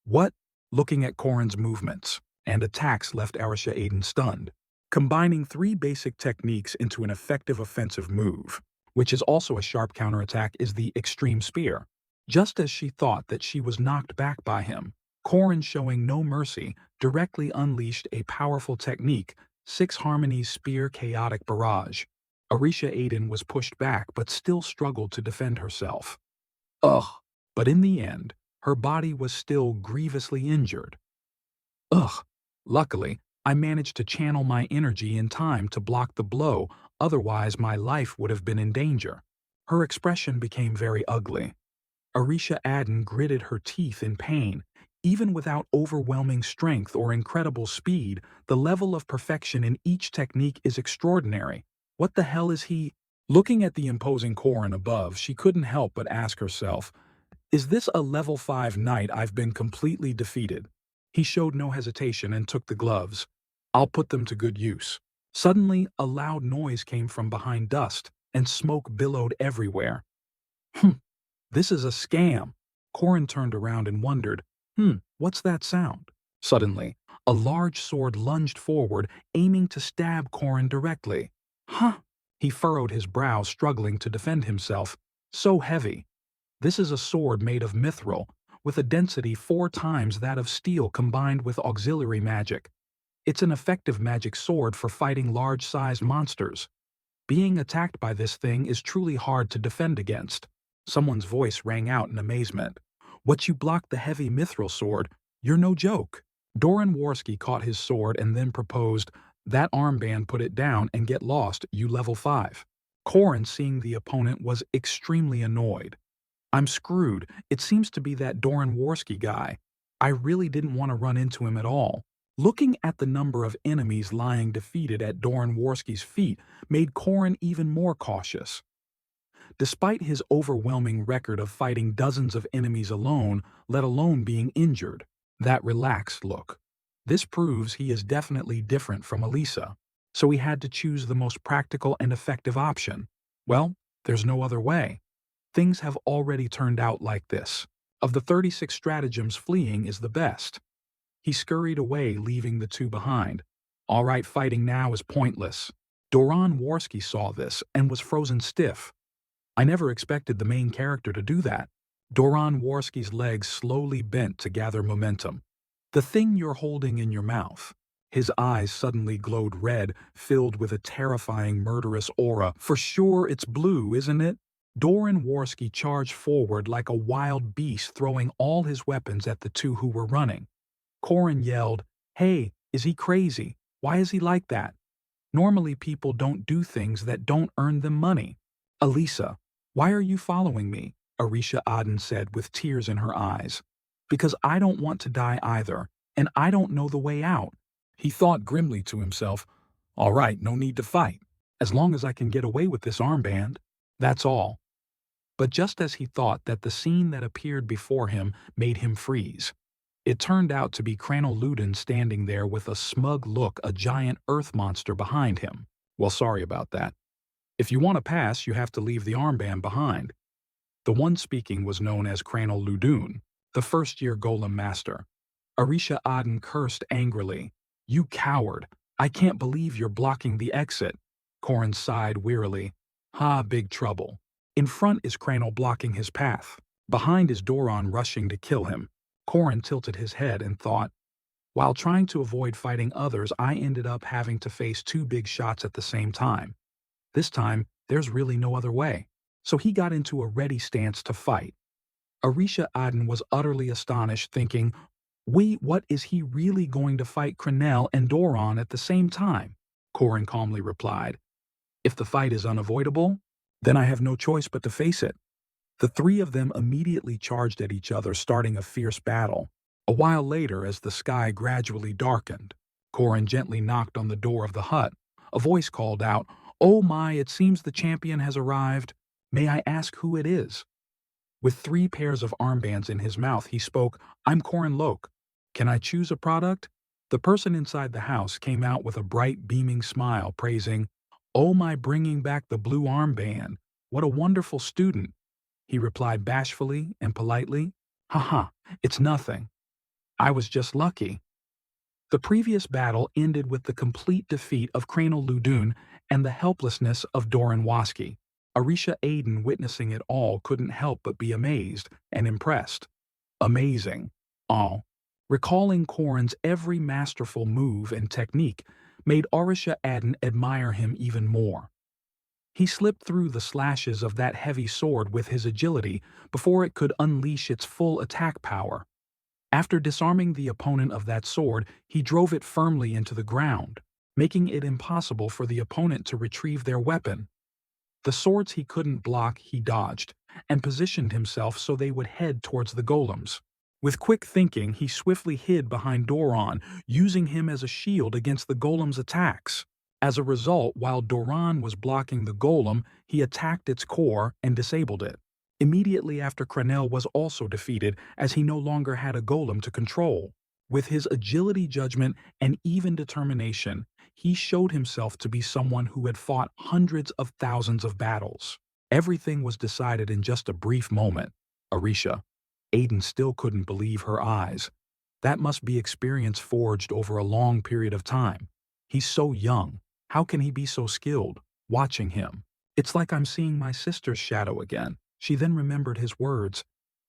What? Looking at Korin's movements and attacks left Arisha Aiden stunned. Combining 3 basic techniques into an effective offensive move, which is also a sharp counterattack, is the extreme spear. Just as she thought that she was knocked back by him, Korin, showing no mercy, directly unleashed a powerful technique, 6 Harmonies Spear Chaotic Barrage. Arisha Aiden was pushed back but still struggled to defend herself. Ugh! But in the end, her body was still grievously injured. Ugh! Luckily, I managed to channel my energy in time to block the blow, otherwise my life would have been in danger. Her expression became very ugly. Arisha Aden gritted her teeth in pain. Even without overwhelming strength or incredible speed, the level of perfection in each technique is extraordinary. What the hell is he? Looking at the imposing Korin above, she couldn't help but ask herself, is this a level 5 knight? I've been completely defeated. He showed no hesitation and took the gloves. I'll put them to good use. Suddenly, a loud noise came from behind dust, and smoke billowed everywhere. This is a scam. Corin turned around and wondered, what's that sound? Suddenly, a large sword lunged forward, aiming to stab Corin directly. Huh! He furrowed his brow, struggling to defend himself. So heavy. This is a sword made of mithril, with a density 4 times that of steel combined with auxiliary magic. It's an effective magic sword for fighting large-sized monsters. Being attacked by this thing is truly hard to defend against. Someone's voice rang out in amazement. What, you blocked the heavy mithril sword? You're no joke. Doran Worski caught his sword and then proposed, that armband, put it down and get lost, you level 5. Corin, seeing the opponent, was extremely annoyed. I'm screwed. It seems to be that Doran Worski guy. I really didn't want to run into him at all. Looking at the number of enemies lying defeated at Doran Worski's feet made Corin even more cautious. Despite his overwhelming record of fighting dozens of enemies alone, let alone being injured, that relaxed look. This proves he is definitely different from Elisa, so he had to choose the most practical and effective option. Well, there's no other way. Things have already turned out like this. Of the 36 stratagems, fleeing is the best. He scurried away, leaving the 2 behind. All right, fighting now is pointless. Doran Worski saw this and was frozen stiff. I never expected the main character to do that. Doran Worski's legs slowly bent to gather momentum. The thing you're holding in your mouth. His eyes suddenly glowed red, filled with a terrifying murderous aura. For sure it's blue, isn't it? Doran Worski charged forward like a wild beast, throwing all his weapons at the 2 who were running. Corin yelled, "Hey, is he crazy? Why is he like that? Normally people don't do things that don't earn them money." "Elisa, why are you following me?" Arisha Aden said with tears in her eyes. "Because I don't want to die either, and I don't know the way out." He thought grimly to himself, all right, no need to fight. As long as I can get away with this armband, that's all. But just as he thought that, the scene that appeared before him made him freeze. It turned out to be Cranel Luden standing there with a smug look, a giant earth monster behind him. Well, sorry about that. If you want to pass, you have to leave the armband behind. The one speaking was known as Cranel Ludun, the first-year golem master. Arisha Aden cursed angrily. "You coward! I can't believe you're blocking the exit." Corin sighed wearily. "Ha, big trouble. In front is Cranel blocking his path. Behind is Doran rushing to kill him." Corin tilted his head and thought, while trying to avoid fighting others, I ended up having to face 2 big shots at the same time. This time, there's really no other way. So he got into a ready stance to fight. Arisha Aden was utterly astonished, thinking, what, is he really going to fight Cranel and Doran at the same time? Corin calmly replied, "If the fight is unavoidable, then I have no choice but to face it." The 3 of them immediately charged at each other, starting a fierce battle. A while later, as the sky gradually darkened, Corin gently knocked on the door of the hut. A voice called out, "Oh my, it seems the champion has arrived. May I ask who it is?" With 3 pairs of armbands in his mouth, he spoke, "I'm Corin Loke. Can I choose a product?" The person inside the house came out with a bright, beaming smile, praising, "Oh my, bringing back the blue armband. What a wonderful student." He replied bashfully and politely, "Haha, it's nothing. I was just lucky." The previous battle ended with the complete defeat of Cranel Ludun and the helplessness of Doran Worski. Arisha Aden, witnessing it all, couldn't help but be amazed and impressed. Amazing. All. Recalling Corin's every masterful move and technique made Arisha Aden admire him even more. He slipped through the slashes of that heavy sword with his agility before it could unleash its full attack power. After disarming the opponent of that sword, he drove it firmly into the ground, making it impossible for the opponent to retrieve their weapon. The swords he couldn't block, he dodged, and positioned himself so they would head towards the golems. With quick thinking, he swiftly hid behind Doran, using him as a shield against the golem's attacks. As a result, while Doran was blocking the golem, he attacked its core and disabled it. Immediately after, Cranel was also defeated, as he no longer had a golem to control. With his agility, judgment, and even determination, he showed himself to be someone who had fought hundreds of thousands of battles. Everything was decided in just a brief moment. Arisha. Aiden still couldn't believe her eyes. That must be experience forged over a long period of time. He's so young. How can he be so skilled? Watching him. It's like I'm seeing my sister's shadow again. She then remembered his words.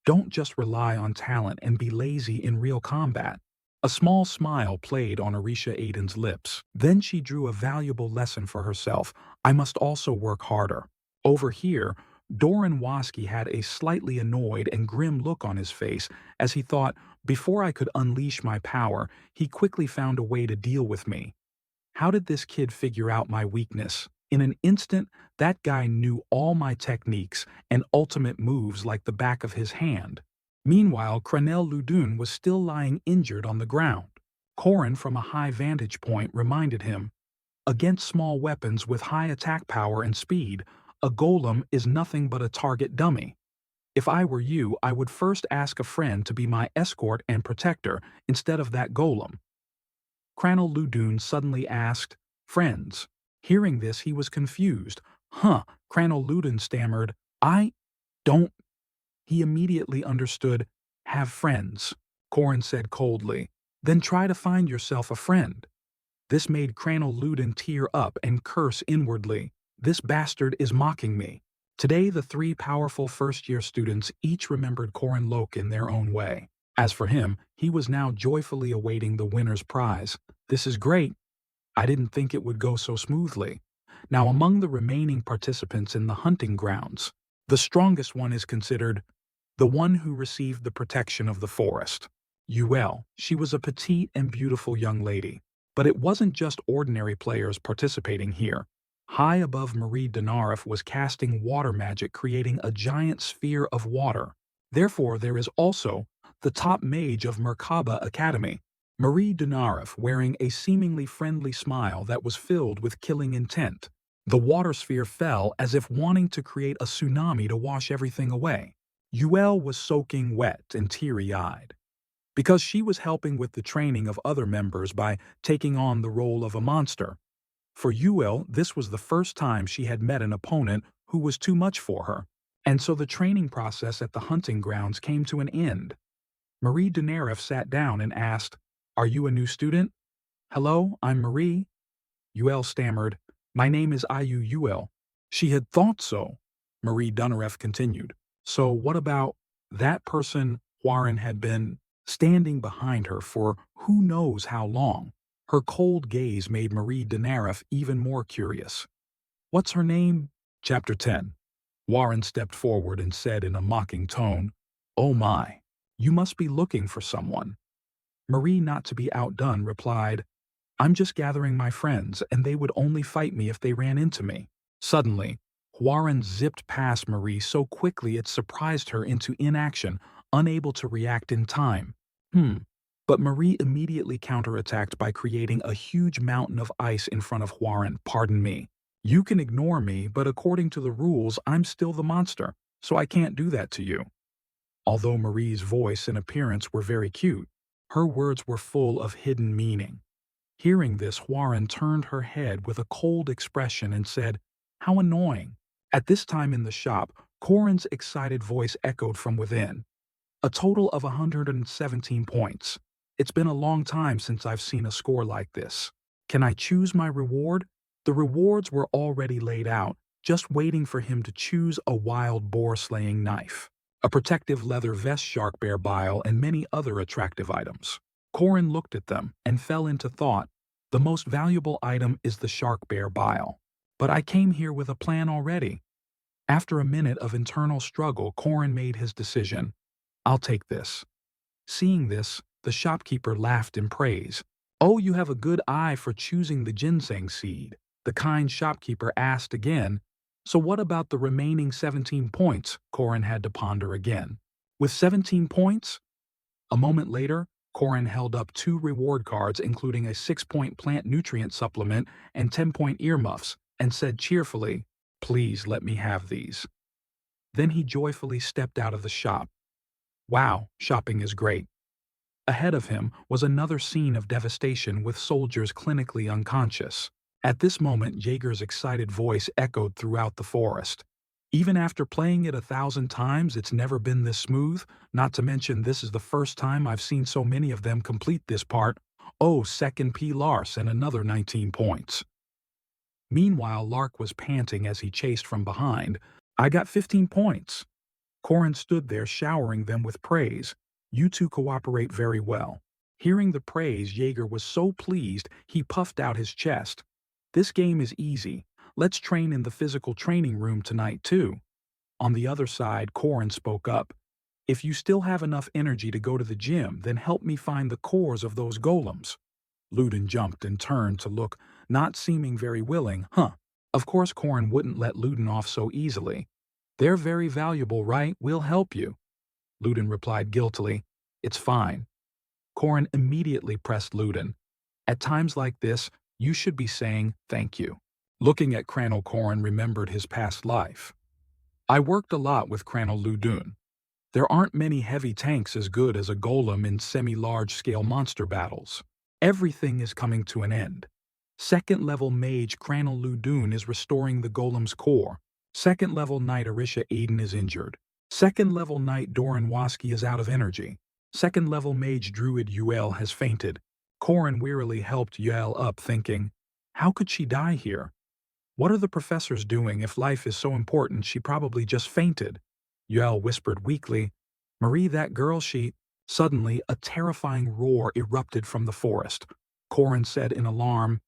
Don't just rely on talent and be lazy in real combat. A small smile played on Arisha Aiden's lips. Then she drew a valuable lesson for herself. I must also work harder. Over here, Doran Waski had a slightly annoyed and grim look on his face as he thought, before I could unleash my power, he quickly found a way to deal with me. How did this kid figure out my weakness? In an instant, that guy knew all my techniques and ultimate moves like the back of his hand. Meanwhile, Cranel Ludun was still lying injured on the ground. Corin, from a high vantage point, reminded him, against small weapons with high attack power and speed, a golem is nothing but a target dummy. If I were you, I would first ask a friend to be my escort and protector instead of that golem. Cranel Ludun suddenly asked, friends. Hearing this, he was confused. Cranel Ludun stammered, I don't. He immediately understood, have friends. Corin said coldly, then try to find yourself a friend. This made Cranel Ludun tear up and curse inwardly. This bastard is mocking me. Today, the three powerful first-year students each remembered Corin Lok in their own way. As for him, he was now joyfully awaiting the winner's prize. This is great. I didn't think it would go so smoothly. Now, among the remaining participants in the hunting grounds, the strongest one is considered the one who received the protection of the forest. Yahello. She was a petite and beautiful young lady. But it wasn't just ordinary players participating here. High above Marie Denaref was casting water magic, creating a giant sphere of water. Therefore, there is also the top mage of Merkaba Academy, Marie Denaref, wearing a seemingly friendly smile that was filled with killing intent. The water sphere fell as if wanting to create a tsunami to wash everything away. Yahello was soaking wet and teary-eyed, because she was helping with the training of other members by taking on the role of a monster. For Yahello, this was the first time she had met an opponent who was too much for her, and so the training process at the hunting grounds came to an end. Marie Denaref sat down and asked, Are you a new student? Hello, I'm Marie. Yahello stammered, My name is Ayu Yahello. She had thought so. Marie Denaref continued, So what about that person Warren had been standing behind her for who knows how long? Her cold gaze made Marie Denaref even more curious. What's her name? Chapter 10. Warren stepped forward and said in a mocking tone, Oh my, you must be looking for someone. Marie, not to be outdone, replied, I'm just gathering my friends, and they would only fight me if they ran into me. Suddenly, Warren zipped past Marie so quickly it surprised her into inaction, unable to react in time. But Marie immediately counterattacked by creating a huge mountain of ice in front of Warren. Pardon me. You can ignore me, but according to the rules, I'm still the monster, so I can't do that to you. Although Marie's voice and appearance were very cute, her words were full of hidden meaning. Hearing this, Warren turned her head with a cold expression and said, How annoying. At this time in the shop, Corin's excited voice echoed from within. A total of 117 points. It's been a long time since I've seen a score like this. Can I choose my reward? The rewards were already laid out, just waiting for him to choose a wild boar-slaying knife, a protective leather vest, shark bear bile, and many other attractive items. Corin looked at them and fell into thought. The most valuable item is the shark bear bile. But I came here with a plan already. After a minute of internal struggle, Corin made his decision. I'll take this. Seeing this, the shopkeeper laughed in praise. Oh, you have a good eye for choosing the ginseng seed. The kind shopkeeper asked again. So what about the remaining 17 points? Corin had to ponder again. With 17 points? A moment later, Corin held up 2 reward cards including a 6-point plant nutrient supplement and 10-point earmuffs and said cheerfully, Please let me have these. Then he joyfully stepped out of the shop. Wow, shopping is great. Ahead of him was another scene of devastation with soldiers clinically unconscious. At this moment, Jaeger's excited voice echoed throughout the forest. Even after playing it 1,000 times, it's never been this smooth, not to mention this is the first time I've seen so many of them complete this part. Oh, second P. Lars and another 19 points. Meanwhile, Lark was panting as he chased from behind. I got 15 points. Corin stood there showering them with praise. You two cooperate very well. Hearing the praise, Jaeger was so pleased he puffed out his chest. This game is easy. Let's train in the physical training room tonight too. On the other side, Corin spoke up. If you still have enough energy to go to the gym, then help me find the cores of those golems. Ludin jumped and turned to look, not seeming very willing. Of course Corin wouldn't let Ludin off so easily. They're very valuable, right? We'll help you. Ludin replied guiltily. It's fine. Corin immediately pressed Ludin. At times like this, you should be saying thank you. Looking at Crannel, Corin remembered his past life. I worked a lot with Crannel Ludun. There aren't many heavy tanks as good as a golem in semi-large-scale monster battles. Everything is coming to an end. Second-level mage Crannel Ludun is restoring the golem's core. Second-level knight Arisha Aiden is injured. Second-level knight Doran Waski is out of energy. Second-level mage druid Yahello has fainted. Corin wearily helped Yahello up, thinking, how could she die here? What are the professors doing? If life is so important, she probably just fainted. Yahello whispered weakly, Marie, that girl, she... Suddenly, a terrifying roar erupted from the forest. Corin said in alarm,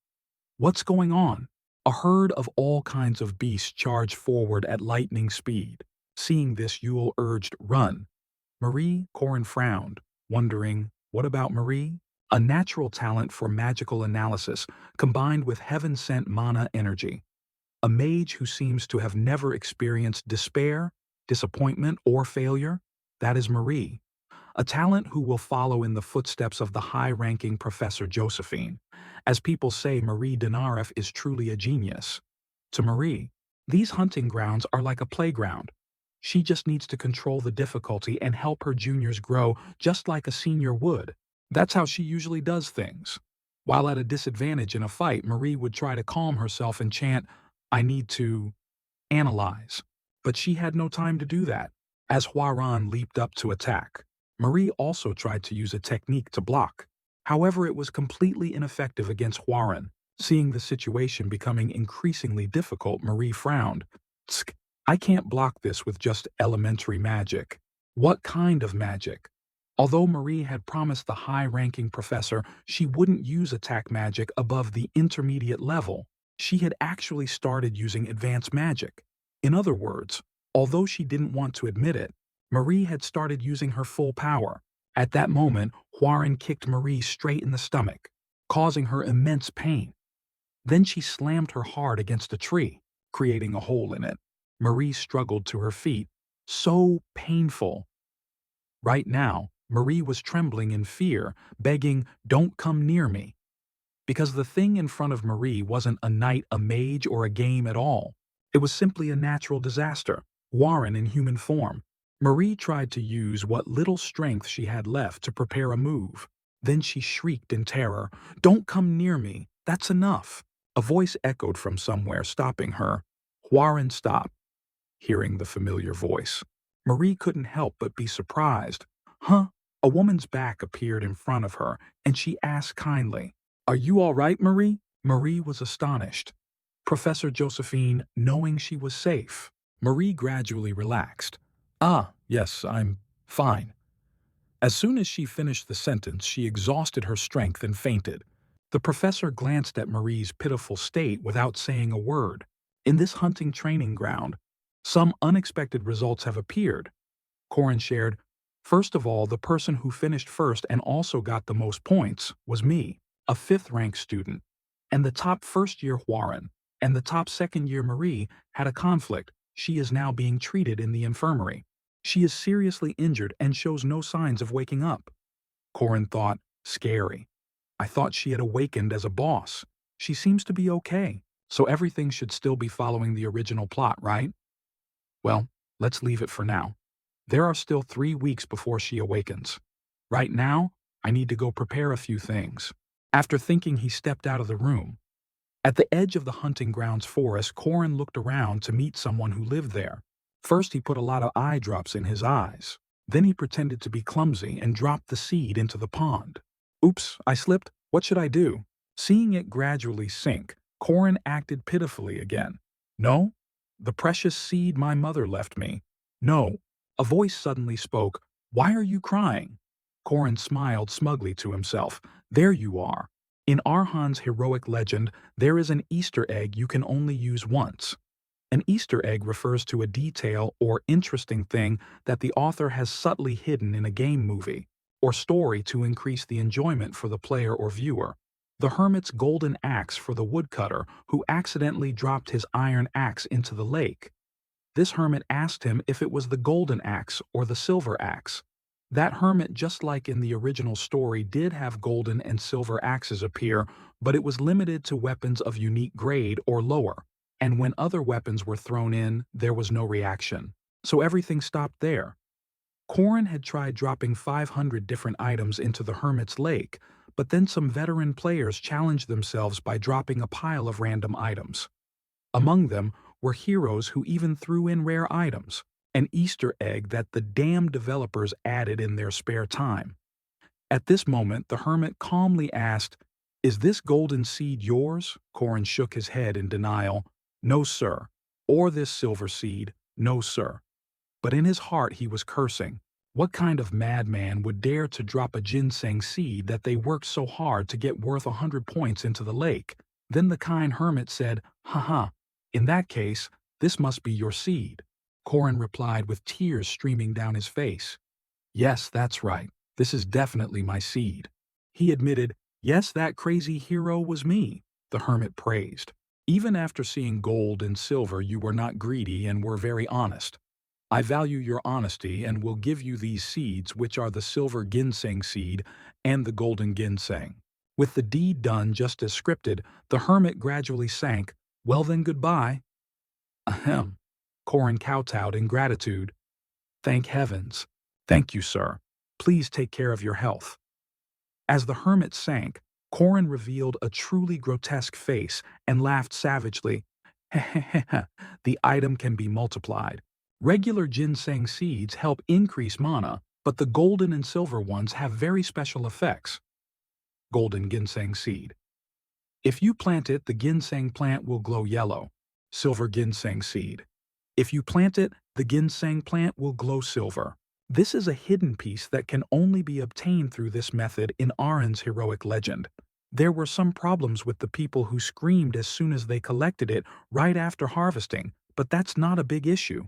what's going on? A herd of all kinds of beasts charged forward at lightning speed. Seeing this, Yule urged, run. Marie, Corin frowned, wondering, what about Marie? A natural talent for magical analysis combined with heaven-sent mana energy. A mage who seems to have never experienced despair, disappointment, or failure, that is Marie. A talent who will follow in the footsteps of the high-ranking Professor Josephine. As people say, Marie Denaref is truly a genius. To Marie, these hunting grounds are like a playground. She just needs to control the difficulty and help her juniors grow just like a senior would. That's how she usually does things. While at a disadvantage in a fight, Marie would try to calm herself and chant, I need to analyze. But she had no time to do that. As Huaran leaped up to attack, Marie also tried to use a technique to block. However, it was completely ineffective against Huaran. Seeing the situation becoming increasingly difficult, Marie frowned. Tsk, I can't block this with just elementary magic. What kind of magic? Although Marie had promised the high-ranking professor she wouldn't use attack magic above the intermediate level, she had actually started using advanced magic. In other words, although she didn't want to admit it, Marie had started using her full power. At that moment, Huaran kicked Marie straight in the stomach, causing her immense pain. Then she slammed her hard against a tree, creating a hole in it. Marie struggled to her feet. So painful. Right now, Marie was trembling in fear, begging, don't come near me. Because the thing in front of Marie wasn't a knight, a mage, or a game at all. It was simply a natural disaster, Huaran in human form. Marie tried to use what little strength she had left to prepare a move. Then she shrieked in terror, don't come near me, that's enough. A voice echoed from somewhere, stopping her. Huaran stopped. Hearing the familiar voice, Marie couldn't help but be surprised. Huh? A woman's back appeared in front of her, and she asked kindly, are you all right, Marie? Marie was astonished. Professor Josephine, knowing she was safe, Marie gradually relaxed. Ah, yes, I'm fine. As soon as she finished the sentence, she exhausted her strength and fainted. The professor glanced at Marie's pitiful state without saying a word. In this hunting training ground, some unexpected results have appeared. Corin shared, first of all, the person who finished first and also got the most points was me, a 5th-ranked student, and the top first-year Huaran and the top second-year Marie had a conflict. She is now being treated in the infirmary. She is seriously injured and shows no signs of waking up. Corin thought, scary. I thought she had awakened as a boss. She seems to be okay, so everything should still be following the original plot, right? Well, let's leave it for now. There are still 3 weeks before she awakens. Right now, I need to go prepare a few things." After thinking, he stepped out of the room. At the edge of the hunting grounds forest, Corin looked around to meet someone who lived there. First, he put a lot of eye drops in his eyes. Then he pretended to be clumsy and dropped the seed into the pond. "Oops, I slipped. What should I do?" Seeing it gradually sink, Corin acted pitifully again. "No, the precious seed my mother left me. No." A voice suddenly spoke. "Why are you crying?" Corin smiled smugly to himself. "There you are. In Arhan's heroic legend, there is an Easter egg you can only use once." An Easter egg refers to a detail or interesting thing that the author has subtly hidden in a game, movie, or story to increase the enjoyment for the player or viewer. The hermit's golden axe for the woodcutter who accidentally dropped his iron axe into the lake. This hermit asked him if it was the golden axe or the silver axe. That hermit, just like in the original story, did have golden and silver axes appear, but it was limited to weapons of unique grade or lower, and when other weapons were thrown in, there was no reaction. So everything stopped there. Corin had tried dropping 500 different items into the hermit's lake, but then some veteran players challenged themselves by dropping a pile of random items. Among them were heroes who even threw in rare items, an Easter egg that the damned developers added in their spare time. At this moment, the hermit calmly asked, "Is this golden seed yours?" Corin shook his head in denial. "No, sir." "Or this silver seed?" "No, sir." But in his heart he was cursing. What kind of madman would dare to drop a ginseng seed that they worked so hard to get worth 100 points into the lake? Then the kind hermit said, "Haha, in that case, this must be your seed." Corin replied with tears streaming down his face. "Yes, that's right. This is definitely my seed." He admitted, "Yes, that crazy hero was me." The hermit praised. "Even after seeing gold and silver, you were not greedy and were very honest. I value your honesty and will give you these seeds, which are the silver ginseng seed and the golden ginseng." With the deed done just as scripted, the hermit gradually sank. "Well then, goodbye." Ahem. Corin kowtowed in gratitude. "Thank heavens." "Thank you, sir. Please take care of your health." As the hermit sank, Corin revealed a truly grotesque face and laughed savagely. "Hehehe, the item can be multiplied. Regular ginseng seeds help increase mana, but the golden and silver ones have very special effects." Golden ginseng seed. If you plant it, the ginseng plant will glow yellow. Silver ginseng seed. If you plant it, the ginseng plant will glow silver. This is a hidden piece that can only be obtained through this method in Arin's heroic legend. There were some problems with the people who screamed as soon as they collected it right after harvesting, but that's not a big issue.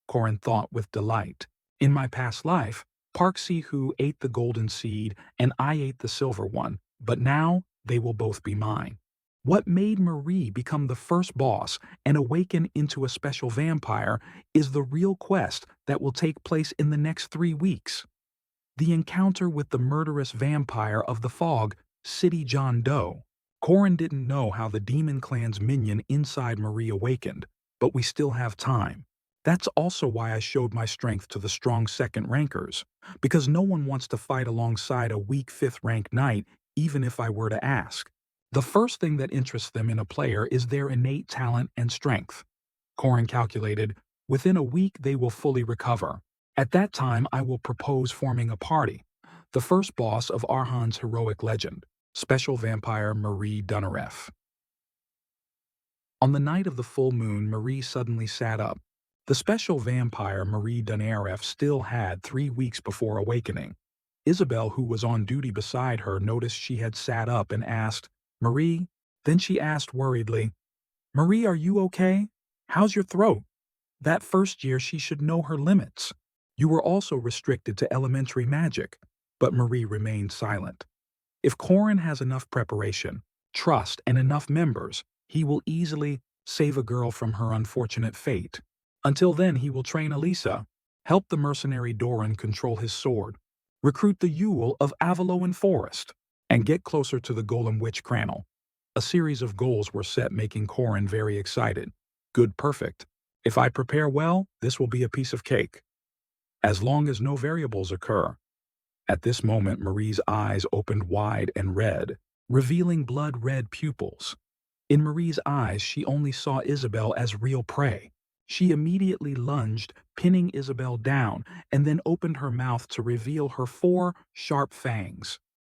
Corin thought with delight. In my past life, Park Si-Hoo ate the golden seed and I ate the silver one, but now they will both be mine. What made Marie become the first boss and awaken into a special vampire is the real quest that will take place in the next 3 weeks. The encounter with the murderous vampire of the fog, City John Doe. Corin didn't know how the Demon Clan's minion inside Marie awakened, but we still have time. That's also why I showed my strength to the strong second rankers, because no one wants to fight alongside a weak 5th rank knight even if I were to ask. The first thing that interests them in a player is their innate talent and strength. Corin calculated, within a week they will fully recover. At that time I will propose forming a party. The first boss of Arhan's heroic legend, Special Vampire Marie Dunaref. On the night of the full moon, Marie suddenly sat up. The special vampire Marie Dunaref still had 3 weeks before awakening. Isabel, who was on duty beside her, noticed she had sat up and asked, "Marie?" Then she asked worriedly, "Marie, are you okay? How's your throat?" That first year she should know her limits. You were also restricted to elementary magic. But Marie remained silent. If Corin has enough preparation, trust, and enough members, he will easily save a girl from her unfortunate fate. Until then, he will train Elisa, help the mercenary Doran control his sword, recruit the Yule of Avalloan Forest, and get closer to the Golem Witch Crannel. A series of goals were set, making Corin very excited. Good, perfect. If I prepare well, this will be a piece of cake. As long as no variables occur. At this moment, Marie's eyes opened wide and red, revealing blood-red pupils. In Marie's eyes, she only saw Isabel as real prey. She immediately lunged, pinning Isabel down, and then opened her mouth to reveal her four sharp fangs.